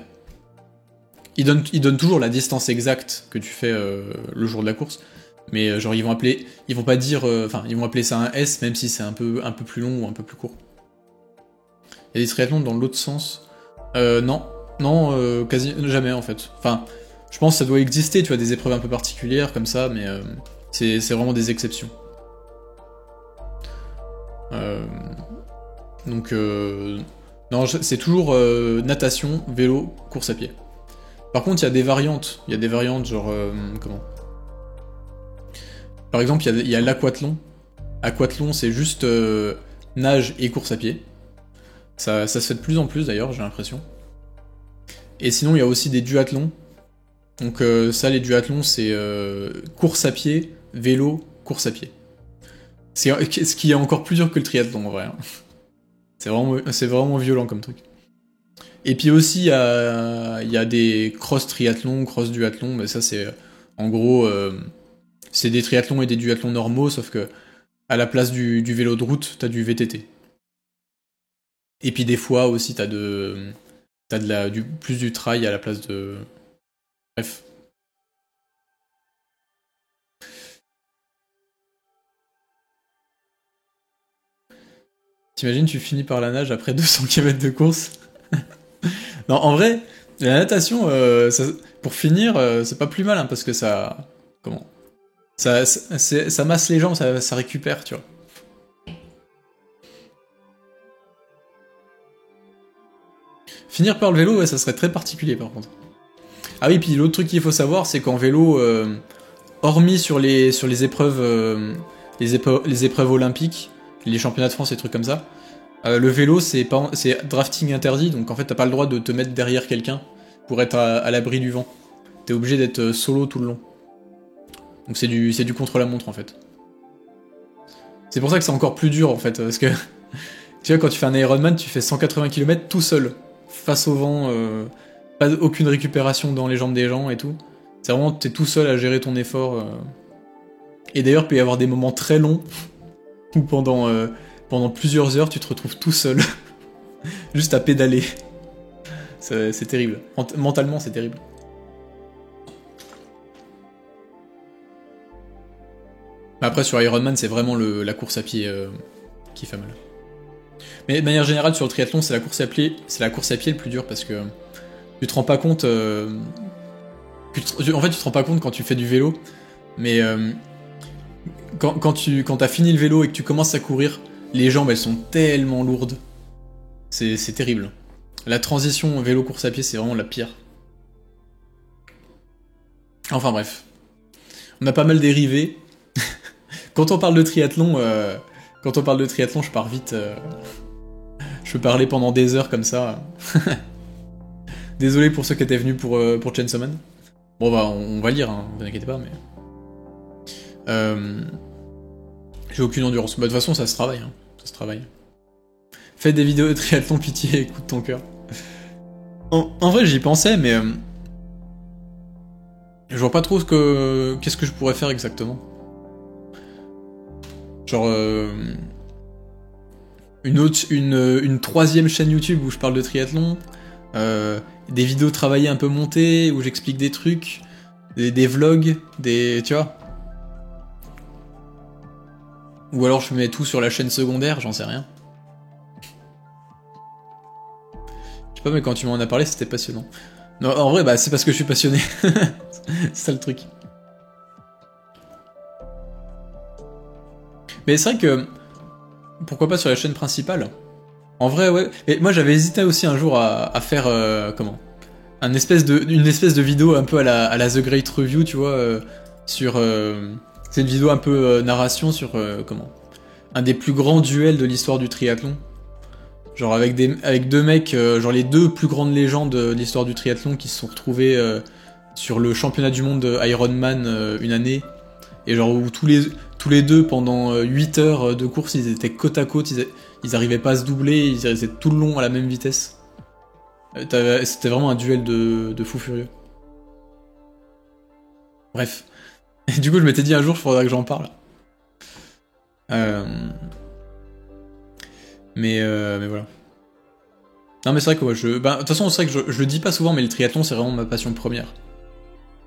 Ils donnent toujours la distance exacte que tu fais le jour de la course. Mais genre, ils vont pas dire... Enfin, ils vont appeler ça un S, même si c'est un peu plus long ou un peu plus court. Il y a des triathlons dans l'autre sens. Non, quasi jamais en fait. Enfin, je pense que ça doit exister, tu vois, des épreuves un peu particulières comme ça, mais c'est vraiment des exceptions. Donc, non, c'est toujours natation, vélo, course à pied. Par contre, il y a des variantes. Il y a des variantes genre... comment? Par exemple, il y a l'aquathlon. Aquathlon, c'est juste nage et course à pied. Ça se fait de plus en plus d'ailleurs, j'ai l'impression. Et sinon, il y a aussi des duathlons. Donc ça, les duathlons, c'est course à pied, vélo, course à pied. Ce qui est encore plus dur que le triathlon, en vrai. Hein. C'est vraiment violent comme truc. Et puis aussi, il y a des cross triathlons, cross duathlons, mais ça, c'est en gros... c'est des triathlons et des duathlons normaux, sauf que à la place du vélo de route, t'as du VTT. Et puis des fois aussi, t'as plus du trail à la place de... Bref. T'imagines, tu finis par la nage après 200 km de course? Non, en vrai, la natation, pour finir, c'est pas plus mal, hein, parce que ça... Comment? Ça masse les jambes, ça récupère, tu vois. Finir par le vélo, ouais, ça serait très particulier par contre. Ah oui, puis l'autre truc qu'il faut savoir, c'est qu'en vélo, hormis sur les épreuves, les épreuves olympiques, les championnats de France et trucs comme ça, le vélo c'est drafting interdit, donc en fait t'as pas le droit de te mettre derrière quelqu'un pour être à l'abri du vent. T'es obligé d'être solo tout le long. Donc c'est du contre-la-montre en fait. C'est pour ça que c'est encore plus dur en fait, parce que tu vois, quand tu fais un Ironman, tu fais 180 km tout seul, face au vent, pas aucune récupération dans les jambes des gens et tout. C'est vraiment, t'es tout seul à gérer ton effort. Et d'ailleurs, il peut y avoir des moments très longs où pendant plusieurs heures, tu te retrouves tout seul, juste à pédaler. C'est terrible. Mentalement, c'est terrible. Après, sur Ironman, c'est vraiment la course à pied qui fait mal. Mais de manière générale, sur le triathlon, c'est la course à pied le plus dur parce que tu te rends pas compte. En fait, tu te rends pas compte quand tu fais du vélo, mais quand t'as fini le vélo et que tu commences à courir, les jambes elles sont tellement lourdes. C'est terrible. La transition vélo-course à pied, c'est vraiment la pire. Enfin bref. On a pas mal dérivé. Quand on parle de triathlon, je pars vite. Je peux parler pendant des heures comme ça. Désolé pour ceux qui étaient venus pour Chainsaw Man. Bon bah on va lire, hein, vous inquiétez pas, mais... j'ai aucune endurance. Bah de toute façon ça se travaille, hein. Ça se travaille. Fais des vidéos de triathlon, pitié, écoute ton cœur. En vrai, j'y pensais, mais je vois pas trop qu'est-ce que je pourrais faire exactement. Genre une troisième chaîne YouTube où je parle de triathlon, des vidéos travaillées un peu montées où j'explique des trucs, des vlogs, tu vois. Ou alors je mets tout sur la chaîne secondaire, j'en sais rien. Je sais pas, mais quand tu m'en as parlé, c'était passionnant. Non, en vrai, bah c'est parce que je suis passionné. C'est ça le truc. Mais c'est vrai que pourquoi pas sur la chaîne principale. En vrai, ouais. Et moi, j'avais hésité aussi un jour à faire comment une espèce de vidéo un peu à la The Great Review, tu vois, sur. C'est une vidéo un peu narration sur comment un des plus grands duels de l'histoire du triathlon. Genre avec deux mecs, genre les deux plus grandes légendes de l'histoire du triathlon qui se sont retrouvés sur le championnat du monde de Ironman une année. Et genre où tous les deux pendant 8 heures de course ils étaient côte à côte, ils arrivaient pas à se doubler, ils étaient tout le long à la même vitesse. C'était vraiment un duel de fou furieux. Bref. Et du coup je m'étais dit un jour il faudra que j'en parle. Mais voilà. Non mais c'est vrai que ouais, de toute façon c'est vrai que je le dis pas souvent mais le triathlon c'est vraiment ma passion première.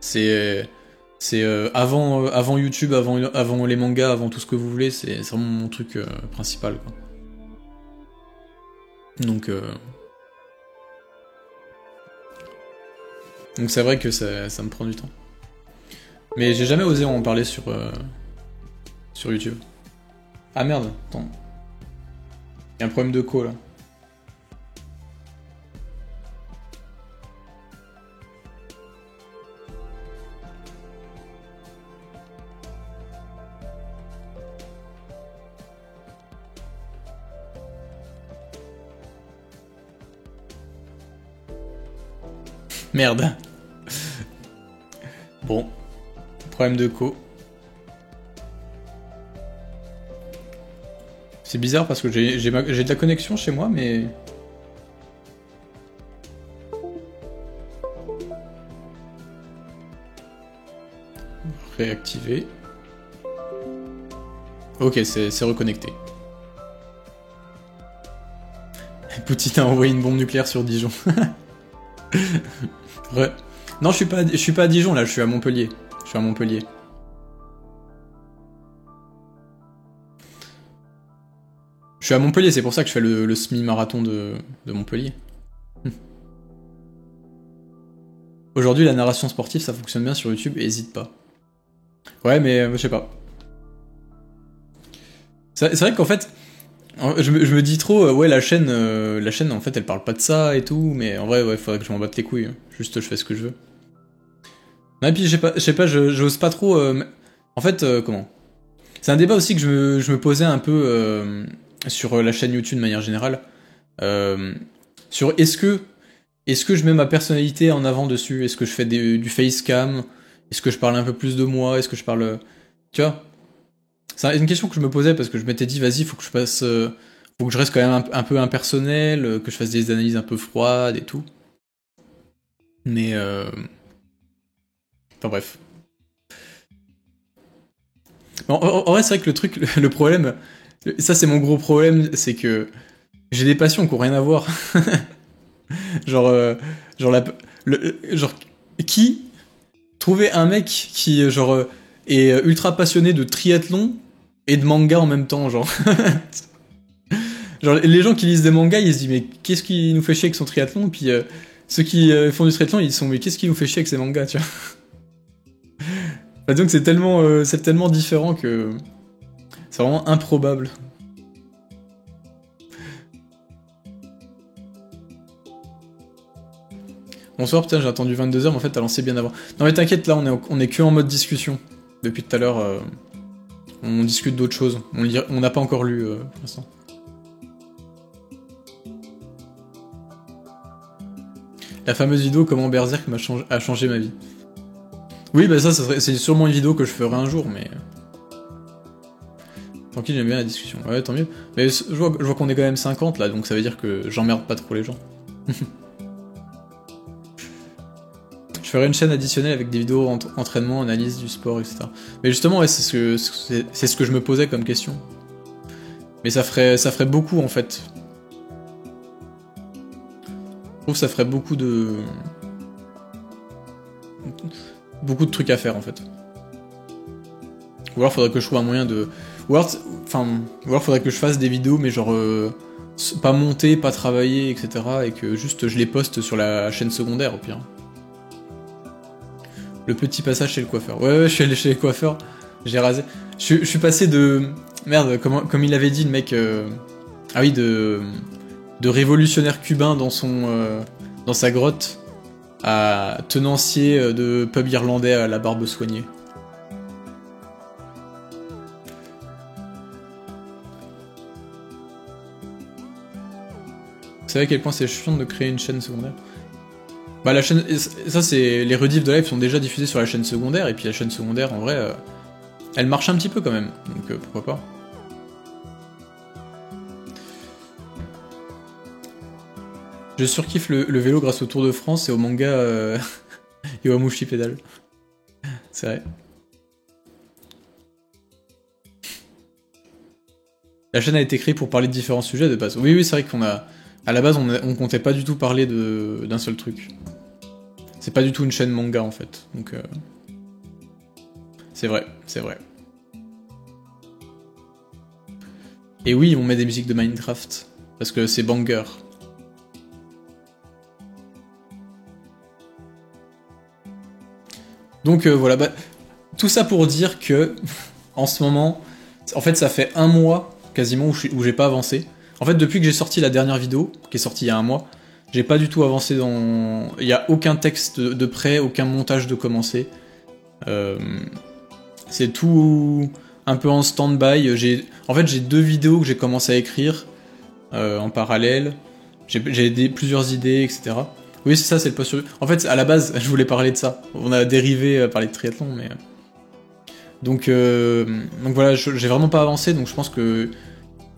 C'est avant YouTube, avant les mangas, avant tout ce que vous voulez, c'est vraiment mon truc principal, quoi. Donc c'est vrai que ça me prend du temps. Mais j'ai jamais osé en parler sur YouTube. Ah merde, attends. Il y a un problème de co là. Merde. Bon. Problème de co. C'est bizarre parce que j'ai de la connexion chez moi, mais... Réactiver. Ok, c'est reconnecté. Poutine a envoyé une bombe nucléaire sur Dijon. Ouais. Non, je suis pas à Dijon là, je suis à Montpellier. Je suis à Montpellier. Je suis à Montpellier, c'est pour ça que je fais le semi-marathon de Montpellier. Aujourd'hui, la narration sportive, ça fonctionne bien sur YouTube, et hésite pas. Ouais, mais je sais pas. C'est vrai qu'en fait, je me dis trop, ouais, la chaîne, en fait, elle parle pas de ça et tout, mais en vrai, ouais, faudrait que je m'en batte les couilles. Juste, je fais ce que je veux. Et puis, je sais pas, j'ose pas trop... En fait, comment c'est un débat aussi que je me posais un peu sur la chaîne YouTube de manière générale. Sur est-ce que je mets ma personnalité en avant dessus? Est-ce que je fais du facecam? Est-ce que je parle un peu plus de moi? Est-ce que je parle... Tu vois? C'est une question que je me posais parce que je m'étais dit, vas-y, faut que je fasse... faut que je reste quand même un peu impersonnel, que je fasse des analyses un peu froides et tout. Mais... Enfin bref. En vrai, c'est vrai que le truc, le problème... Ça, c'est mon gros problème, c'est que j'ai des passions qui ont rien à voir. Genre, qui trouver un mec qui genre est ultra passionné de triathlon et de manga en même temps, genre. Genre les gens qui lisent des mangas, ils se disent mais qu'est-ce qui nous fait chier avec son triathlon, puis ceux qui font du triathlon, ils sont mais qu'est-ce qui nous fait chier avec ces mangas, tu vois. Bah, donc c'est tellement différent que c'est vraiment improbable. Bonsoir, putain, j'ai attendu 22h, mais en fait, t'as lancé bien avant. Non, mais t'inquiète, là, on est que en mode discussion. Depuis tout à l'heure, on discute d'autres choses. On n'a pas encore lu, pour l'instant. La fameuse vidéo comment Berserk a changé ma vie. Oui, bah ça c'est sûrement une vidéo que je ferai un jour, mais... Tranquille, j'aime bien la discussion. Ouais, tant mieux. Mais je vois qu'on est quand même 50 là, donc ça veut dire que j'emmerde pas trop les gens. Je ferai une chaîne additionnelle avec des vidéos entraînement, analyse du sport, etc. Mais justement, ouais, c'est ce que je me posais comme question. Mais ça ferait beaucoup en fait. Je trouve que ça ferait beaucoup de trucs à faire en fait. Ou alors faudrait que je trouve un moyen de... Ou alors faudrait que je fasse des vidéos mais genre pas montées, pas travaillées, etc. Et que juste je les poste sur la chaîne secondaire au pire. Le petit passage chez le coiffeur. Ouais, je suis allé chez le coiffeur, j'ai rasé. Je suis passé de... Merde, comme il avait dit le mec... Ah oui, de révolutionnaire cubain dans sa grotte à tenancier de pub irlandais à la barbe soignée. Vous savez à quel point c'est chiant de créer une chaîne secondaire? Bah la chaîne... Ça c'est... Les rediffs de live sont déjà diffusés sur la chaîne secondaire, et puis la chaîne secondaire, en vrai, elle marche un petit peu quand même, donc pourquoi pas. Je surkiffe le vélo grâce au Tour de France et au manga et au Mushi Pedal. C'est vrai. La chaîne a été créée pour parler de différents sujets de base. Oui, c'est vrai qu'on a... À la base, on comptait pas du tout parler d'un seul truc. C'est pas du tout une chaîne manga en fait. Donc c'est vrai. Et oui, on met des musiques de Minecraft. Parce que c'est banger. Donc voilà, bah, tout ça pour dire que, en ce moment, en fait ça fait un mois quasiment où j'ai pas avancé. En fait depuis que j'ai sorti la dernière vidéo, qui est sortie il y a un mois, j'ai pas du tout avancé dans... Il y a aucun texte de prêt, aucun montage de commencé. C'est tout un peu en stand-by. En fait j'ai 2 vidéos que j'ai commencé à écrire en parallèle. J'ai plusieurs idées, etc. Oui, c'est ça, c'est le post sur... En fait, à la base, je voulais parler de ça. On a dérivé à parler de triathlon, mais... Donc voilà, j'ai vraiment pas avancé, donc je pense que...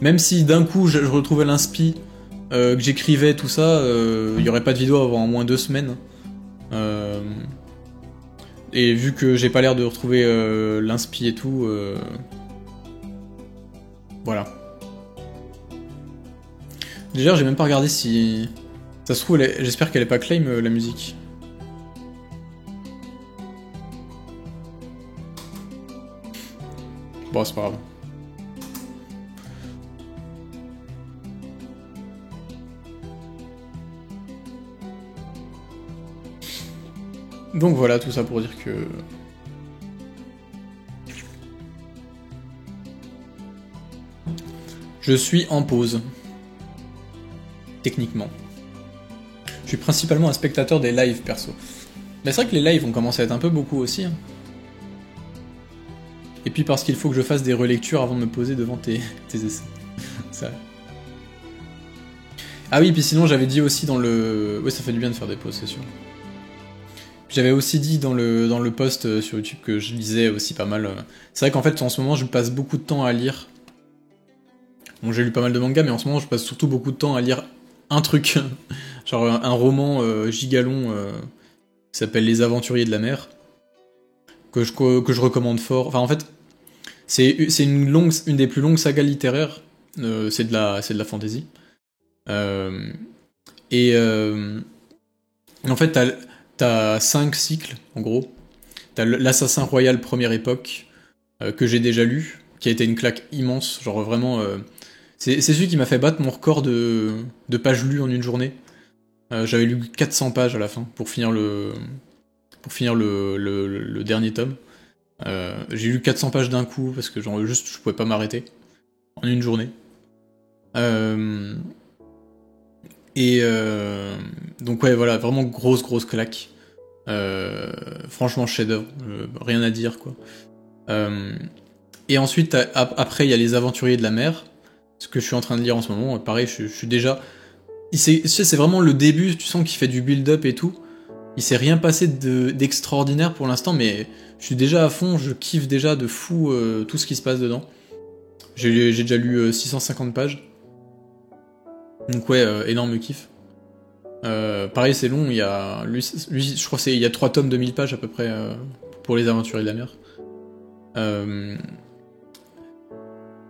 Même si d'un coup, je retrouvais l'inspi, que j'écrivais, tout ça, il y aurait pas de vidéo avant au moins 2 semaines. Et vu que j'ai pas l'air de retrouver l'inspi et tout... Voilà. Déjà, j'ai même pas regardé si... Ça se trouve, j'espère qu'elle est pas claim la musique. Bon, c'est pas grave. Donc voilà, tout ça pour dire que... Je suis en pause. Techniquement. Je suis principalement un spectateur des lives perso. Mais c'est vrai que les lives ont commencé à être un peu beaucoup aussi. Hein. Et puis parce qu'il faut que je fasse des relectures avant de me poser devant tes essais. C'est vrai. Ah oui, puis sinon j'avais dit aussi dans le... Oui, ça fait du bien de faire des pauses, c'est sûr. J'avais aussi dit dans le post sur YouTube que je lisais aussi pas mal. C'est vrai qu'en fait, en ce moment, je passe beaucoup de temps à lire. Bon, j'ai lu pas mal de mangas, mais en ce moment, je passe surtout beaucoup de temps à lire un truc. Genre un roman gigalon qui s'appelle Les Aventuriers de la Mer. Que je recommande fort. Enfin, en fait, c'est une des plus longues sagas littéraires. C'est de la fantasy. En fait, t'as 5 cycles, en gros. T'as l'Assassin Royal Première Époque, que j'ai déjà lu, qui a été une claque immense. Genre vraiment... C'est celui qui m'a fait battre mon record de pages lues en une journée. J'avais lu 400 pages à la fin, pour finir le dernier tome. J'ai lu 400 pages d'un coup, parce que genre juste je pouvais pas m'arrêter. En une journée. Donc ouais, voilà, vraiment grosse claque. Franchement, chef-d'œuvre, rien à dire, quoi. Et ensuite, après, il y a Les Aventuriers de la Mer, ce que je suis en train de lire en ce moment. Pareil, je suis déjà... C'est vraiment le début, tu sens qu'il fait du build-up et tout. Il s'est rien passé d'extraordinaire pour l'instant, mais je suis déjà à fond, je kiffe déjà de fou tout ce qui se passe dedans. J'ai déjà lu 650 pages. Donc ouais, énorme kiff. Pareil, c'est long, il y a... Lui, je crois qu'il y a 3 tomes de 1000 pages à peu près pour les aventuriers de la mer.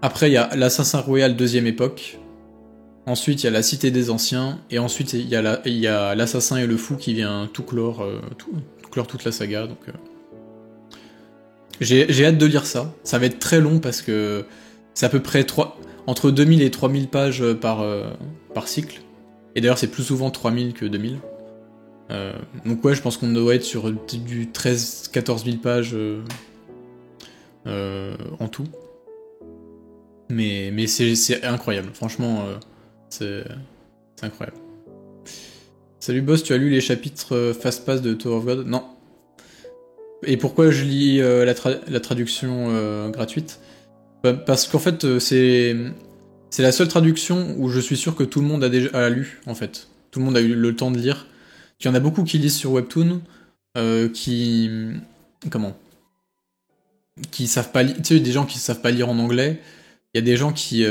Après, il y a l'Assassin Royal deuxième époque. Ensuite, il y a la Cité des Anciens. Et ensuite, il y a l'Assassin et le Fou qui vient tout clore toute la saga. Donc, j'ai hâte de lire ça. Ça va être très long parce que c'est à peu près entre 2000 et 3000 pages par cycle. Et d'ailleurs, c'est plus souvent 3000 que 2000. Donc ouais, je pense qu'on doit être sur du 13-14 000 pages en tout. Mais c'est incroyable. Franchement, c'est incroyable. Salut boss, tu as lu les chapitres Fast Pass de Tower of God? Non. Et pourquoi je lis la traduction gratuite? Parce qu'en fait, c'est la seule traduction où je suis sûr que tout le monde a déjà lu, en fait. Tout le monde a eu le temps de lire. Il y en a beaucoup qui lisent sur Webtoon, qui... Comment? Qui savent pas lire... Tu sais, des gens qui savent pas lire en anglais. Il y a des gens qui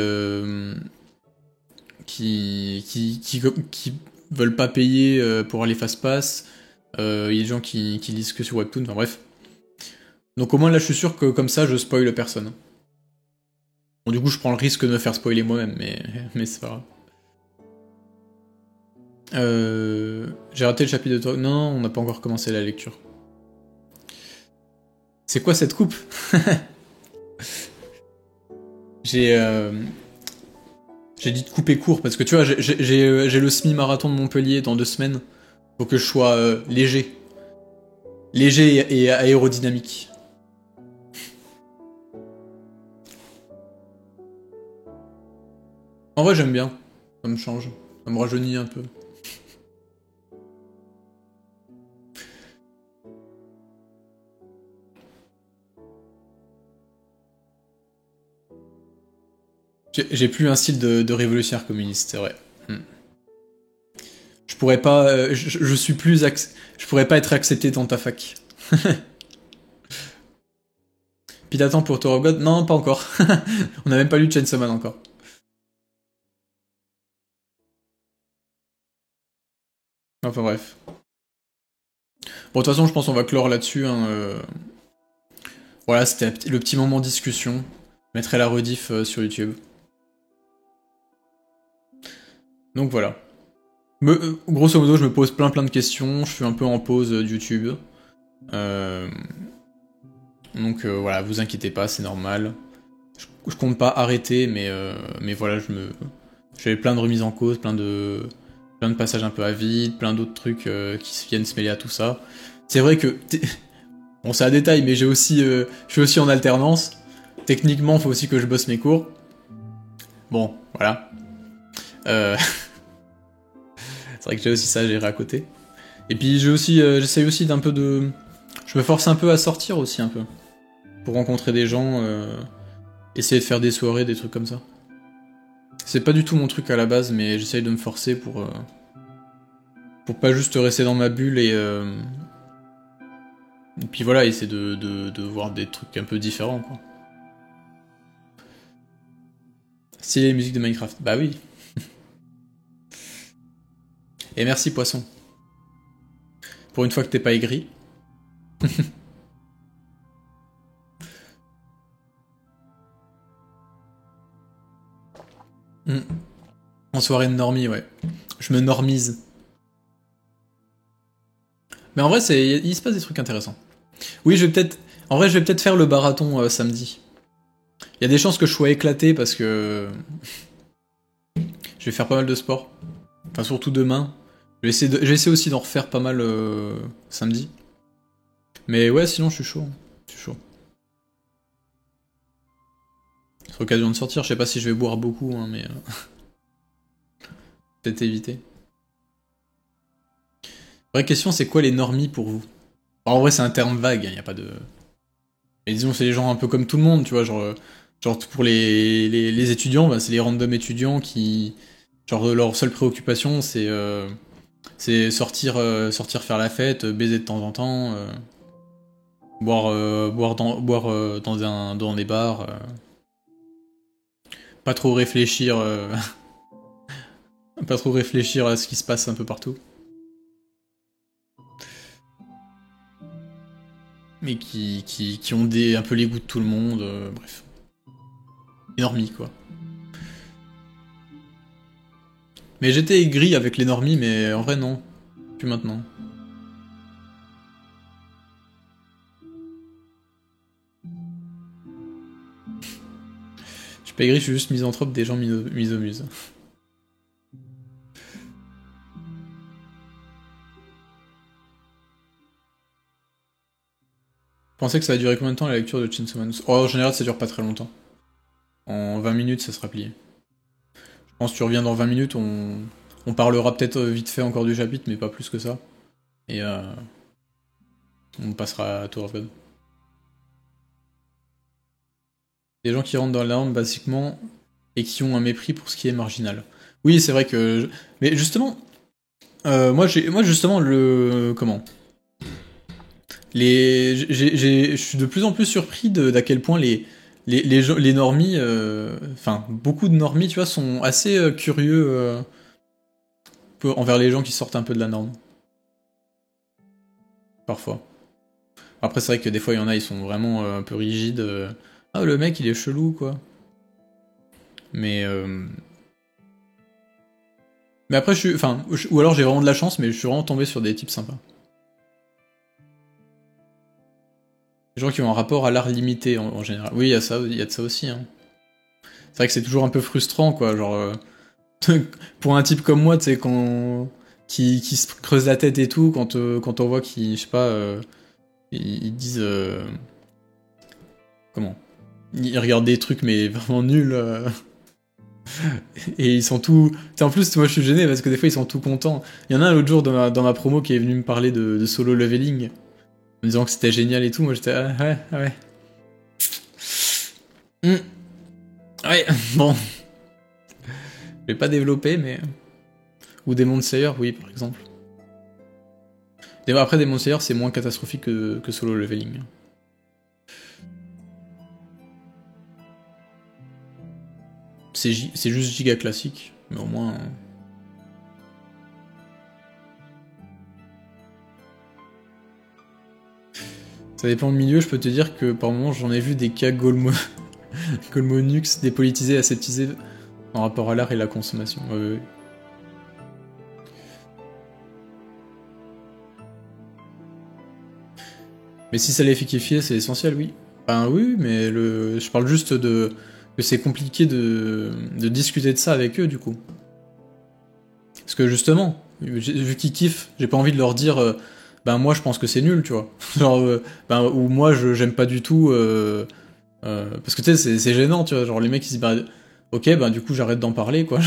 veulent pas payer pour aller fast pass. Il y a des gens qui lisent que sur Webtoon, enfin bref. Donc au moins là je suis sûr que comme ça je spoil personne. Bon du coup je prends le risque de me faire spoiler moi-même, mais c'est pas grave. J'ai raté le chapitre de toi. Non, on n'a pas encore commencé la lecture. C'est quoi cette coupe? J'ai dit de couper court parce que tu vois, j'ai le semi-marathon de Montpellier dans 2 semaines. Faut que je sois léger. Léger et aérodynamique. En vrai, j'aime bien. Ça me change. Ça me rajeunit un peu. J'ai plus un style de révolutionnaire communiste, c'est vrai. Je pourrais pas... je suis plus... Je pourrais pas être accepté dans ta fac. Puis t'attends pour Tower of God? Non, pas encore. On a même pas lu Chainsaw Man encore. Enfin bref. Bon, de toute façon, je pense qu'on va clore là-dessus. Hein, Voilà, c'était le petit moment discussion. Je mettrai la rediff sur YouTube. Donc voilà. Grosso modo, je me pose plein de questions. Je suis un peu en pause YouTube. Donc voilà, vous inquiétez pas, c'est normal. Je compte pas arrêter, mais voilà, j'avais plein de remises en cause, plein de passages un peu à vide, plein d'autres trucs qui viennent se mêler à tout ça. C'est vrai que bon, c'est un détail, mais je suis aussi en alternance. Techniquement, il faut aussi que je bosse mes cours. Bon, voilà. C'est vrai que j'ai aussi ça à gérer à côté. Et puis j'essaye aussi d'un peu de... Je me force un peu à sortir aussi un peu. Pour rencontrer des gens, essayer de faire des soirées, des trucs comme ça. C'est pas du tout mon truc à la base, mais j'essaye de me forcer pour pas juste rester dans ma bulle et puis voilà, essayer de voir des trucs un peu différents, quoi. Stylé les musiques de Minecraft. Bah oui. Et merci, poisson. Pour une fois que t'es pas aigri. En soirée de normie, ouais. Je me normise. Mais en vrai, il se passe des trucs intéressants. Oui, En vrai, je vais peut-être faire le marathon samedi. Il y a des chances que je sois éclaté parce que... Je vais faire pas mal de sport. Enfin, surtout demain. Je vais essayer aussi d'en refaire pas mal samedi. Mais ouais, sinon, je suis chaud. Je suis chaud. C'est l'occasion de sortir. Je sais pas si je vais boire beaucoup, hein, mais... peut-être éviter. Vraie question, c'est quoi les normies pour vous? En vrai, c'est un terme vague, il n'y a pas de... Mais disons, c'est les gens un peu comme tout le monde, tu vois, genre pour les étudiants, bah, c'est les random étudiants qui... Genre, leur seule préoccupation, c'est sortir faire la fête, baiser de temps en temps, boire dans des bars. Pas trop réfléchir... pas trop réfléchir à ce qui se passe un peu partout. Mais qui ont un peu les goûts de tout le monde, bref. Les normies, quoi. Mais j'étais aigri avec les normies, mais en vrai, non. Plus maintenant. Je suis pas aigri, je suis juste misanthrope des gens misomuses. Vous pensez que ça va durer combien de temps la lecture de Chainsaw Man? Oh, en général, ça dure pas très longtemps. En 20 minutes, ça sera plié. Je pense que tu reviens dans 20 minutes, on parlera peut-être vite fait encore du chapitre, mais pas plus que ça. Et on passera à Tower of God. Des gens qui rentrent dans l'arme, basiquement, et qui ont un mépris pour ce qui est marginal. Oui, c'est vrai que... Mais justement, moi justement, le... Comment je suis de plus en plus surpris d'à quel point les normies, enfin beaucoup de normies, tu vois, sont assez curieux envers les gens qui sortent un peu de la norme. Parfois. Après, c'est vrai que des fois, il y en a, ils sont vraiment un peu rigides. Ah, le mec, il est chelou, quoi. Mais après, je suis, enfin, ou alors j'ai vraiment de la chance, mais je suis vraiment tombé sur des types sympas. Des gens qui ont un rapport à l'art limité en général. Oui, il y a ça, il y a de ça aussi. Hein. C'est vrai que c'est toujours un peu frustrant, quoi. Genre, pour un type comme moi, tu sais, qui se creuse la tête et tout, quand on voit qu'ils, je sais pas, ils disent, comment, ils regardent des trucs mais vraiment nuls. Et ils sont tout. T'sais, en plus, moi je suis gêné parce que des fois ils sont tout contents. Il y en a un l'autre jour dans ma promo qui est venu me parler de solo leveling, en me disant que c'était génial et tout. Moi j'étais, ah, ouais, ouais. Ouais, bon. Je vais pas développer, mais. Ou Demon Slayer, oui, par exemple. Après, Demon Slayer, c'est moins catastrophique que solo leveling. C'est juste giga classique, mais au moins. Ça dépend du milieu, je peux te dire que par moment j'en ai vu des cas Golmonux dépolitisés, aseptisés en rapport à l'art et la consommation. Ouais. Mais si ça l'efficafier, c'est essentiel, oui. Ben oui, mais je parle juste que c'est compliqué de discuter de ça avec eux, du coup. Parce que justement, vu qu'ils kiffent, j'ai pas envie de leur dire, ben moi je pense que c'est nul, tu vois. Genre, ou moi j'aime pas du tout, parce que tu sais, c'est gênant, tu vois. Genre les mecs ils se disent, bah, ok, ben du coup j'arrête d'en parler, quoi.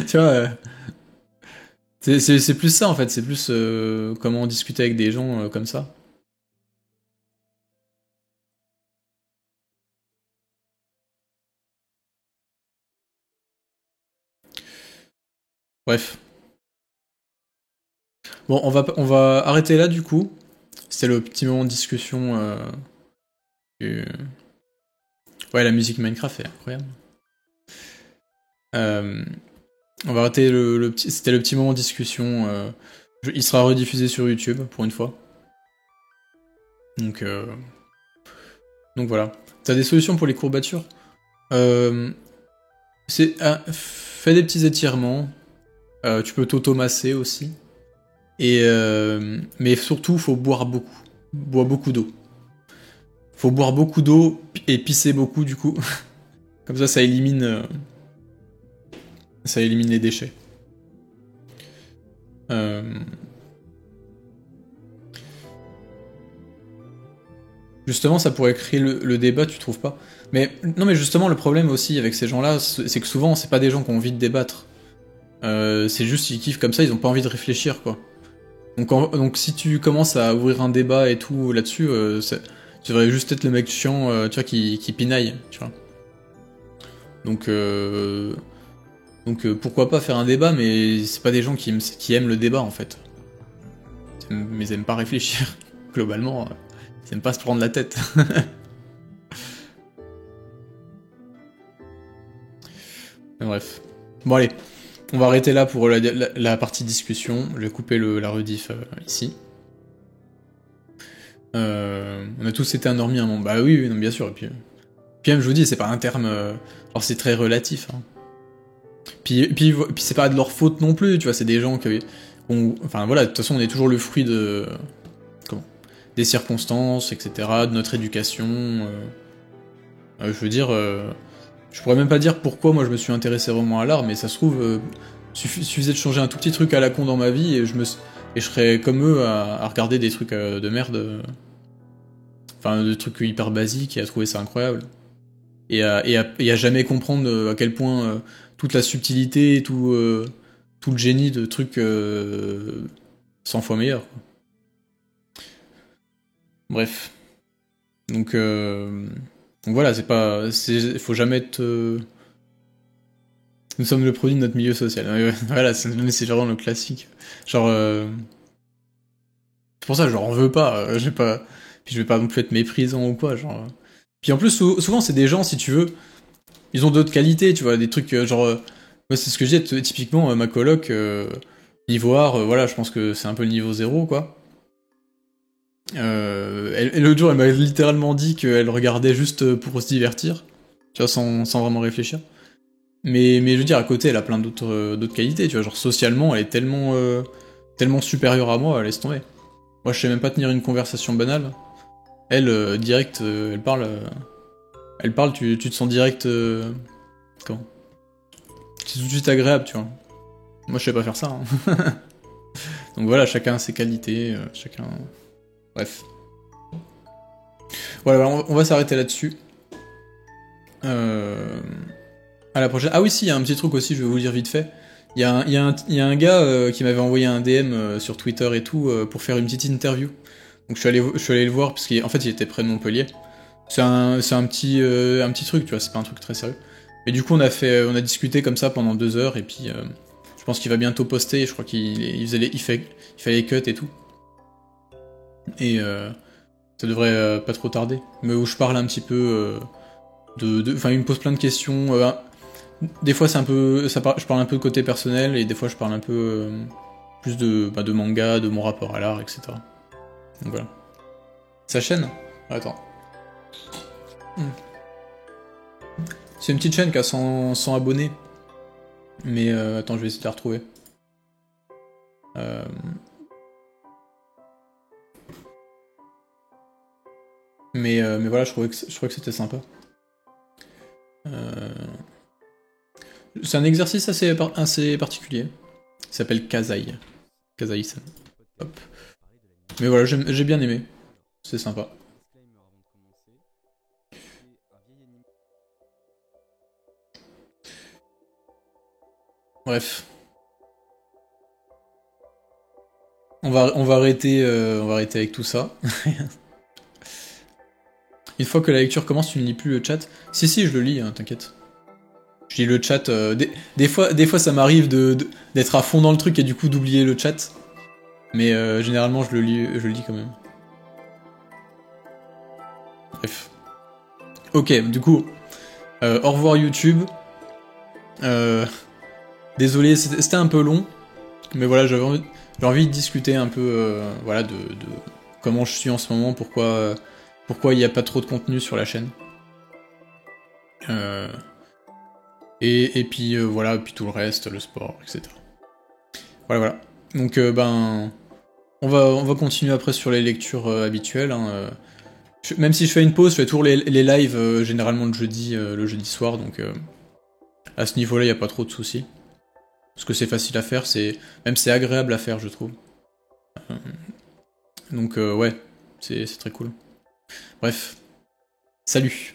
Tu vois. C'est plus ça en fait, c'est plus comment discuter avec des gens comme ça. Bref. Bon, on va arrêter là du coup. C'était le petit moment de discussion. Du- Ouais, la musique Minecraft est incroyable. Euh, on va arrêter le petit. C'était le petit moment de discussion. Il sera rediffusé sur YouTube pour une fois. Donc, euh, donc voilà. T'as des solutions pour les courbatures? Fais des petits étirements. Tu peux t'automasser aussi. Mais surtout, faut boire beaucoup. Bois beaucoup d'eau. Faut boire beaucoup d'eau et pisser beaucoup du coup. Comme ça élimine les déchets. Euh, Justement, ça pourrait créer le débat, tu trouves pas? Mais non, mais justement, le problème aussi avec ces gens-là, c'est que souvent, c'est pas des gens qui ont envie de débattre. C'est juste ils kiffent comme ça, ils ont pas envie de réfléchir, quoi. Donc si tu commences à ouvrir un débat et tout là-dessus, tu devrais juste être le mec chiant, tu vois, qui pinaille, tu vois. Donc, pourquoi pas faire un débat, mais c'est pas des gens qui aiment le débat en fait. Mais ils aiment pas réfléchir. Globalement, ils aiment pas se prendre la tête. bref. Bon allez, on va arrêter là pour la partie discussion. Je vais couper la rediff ici. On a tous été endormis à un moment. Bah oui, non, bien sûr. Et puis même, je vous dis, c'est pas un terme... alors c'est très relatif. Hein. Puis c'est pas de leur faute non plus, tu vois, c'est des gens qui... enfin voilà, de toute façon, on est toujours le fruit de... Comment ? Des circonstances, etc., de notre éducation. Je veux dire... je pourrais même pas dire pourquoi moi je me suis intéressé vraiment à l'art, mais ça se trouve... suffisait de changer un tout petit truc à la con dans ma vie, et je serais comme eux à regarder des trucs de merde... Enfin, des trucs hyper basiques, et à trouver ça incroyable. Et à jamais comprendre à quel point toute la subtilité et tout le génie de trucs 100 fois meilleurs. Quoi. Bref. Donc voilà, faut jamais être... Nous sommes le produit de notre milieu social. Voilà, c'est vraiment le classique. Genre... C'est pour ça, genre, on veut pas. Puis je vais pas non plus être méprisant ou quoi, genre... Puis en plus, souvent, c'est des gens, si tu veux, ils ont d'autres qualités, tu vois, des trucs genre... moi, c'est ce que je dis, typiquement, ma coloc, Ivoire, voilà, je pense que c'est un peu le niveau 0, quoi. L'autre jour, elle m'a littéralement dit qu'elle regardait juste pour se divertir, tu vois, sans vraiment réfléchir. Mais je veux dire, à côté, elle a plein d'autres qualités, tu vois, genre socialement, elle est tellement supérieure à moi, laisse tomber. Moi, je sais même pas tenir une conversation banale. Elle, direct, elle parle, tu te sens direct... comment ? C'est tout de suite agréable, tu vois. Moi, je sais pas faire ça. Hein. Donc voilà, chacun a ses qualités, chacun... Bref. Voilà, on va s'arrêter là-dessus. À la prochaine. Ah oui, si, il y a un petit truc aussi, je vais vous le dire vite fait. Il y a un gars qui m'avait envoyé un DM sur Twitter et tout pour faire une petite interview. Donc je suis allé le voir parce qu'en fait il était près de Montpellier. C'est un petit truc, tu vois, c'est pas un truc très sérieux. Mais du coup on a discuté comme ça pendant 2 heures et puis je pense qu'il va bientôt poster. Je crois qu'il fait les cuts et tout. Et ça devrait pas trop tarder. Mais où je parle un petit peu enfin il me pose plein de questions. Des fois c'est un peu, je parle un peu de côté personnel et des fois je parle un peu plus de manga, de mon rapport à l'art, etc. Donc voilà. Sa chaîne ? Attends. C'est une petite chaîne qui a 100 abonnés. Mais attends, je vais essayer de la retrouver. Mais voilà, je trouvais que c'était sympa. C'est un exercice assez particulier. Il s'appelle Kazai. Kazai-san. Hop. Mais voilà, j'ai bien aimé. C'est sympa. Bref. On va arrêter avec tout ça. Une fois que la lecture commence, tu ne lis plus le chat. Si, je le lis, hein, t'inquiète. Je lis le chat. Des fois, ça m'arrive d'être à fond dans le truc et du coup d'oublier le chat. Mais généralement, je le lis quand même. Bref. Ok, du coup, au revoir YouTube. Désolé, c'était un peu long. Mais voilà, j'ai envie de discuter un peu voilà, de comment je suis en ce moment, pourquoi il n'y a pas trop de contenu sur la chaîne. Et puis voilà, puis tout le reste, le sport, etc. Voilà. Donc on va continuer après sur les lectures habituelles. Hein, même si je fais une pause, je fais toujours les lives généralement le jeudi soir, donc à ce niveau-là, il n'y a pas trop de soucis. Parce que c'est facile à faire, c'est agréable à faire, je trouve. Donc ouais, c'est très cool. Bref, salut.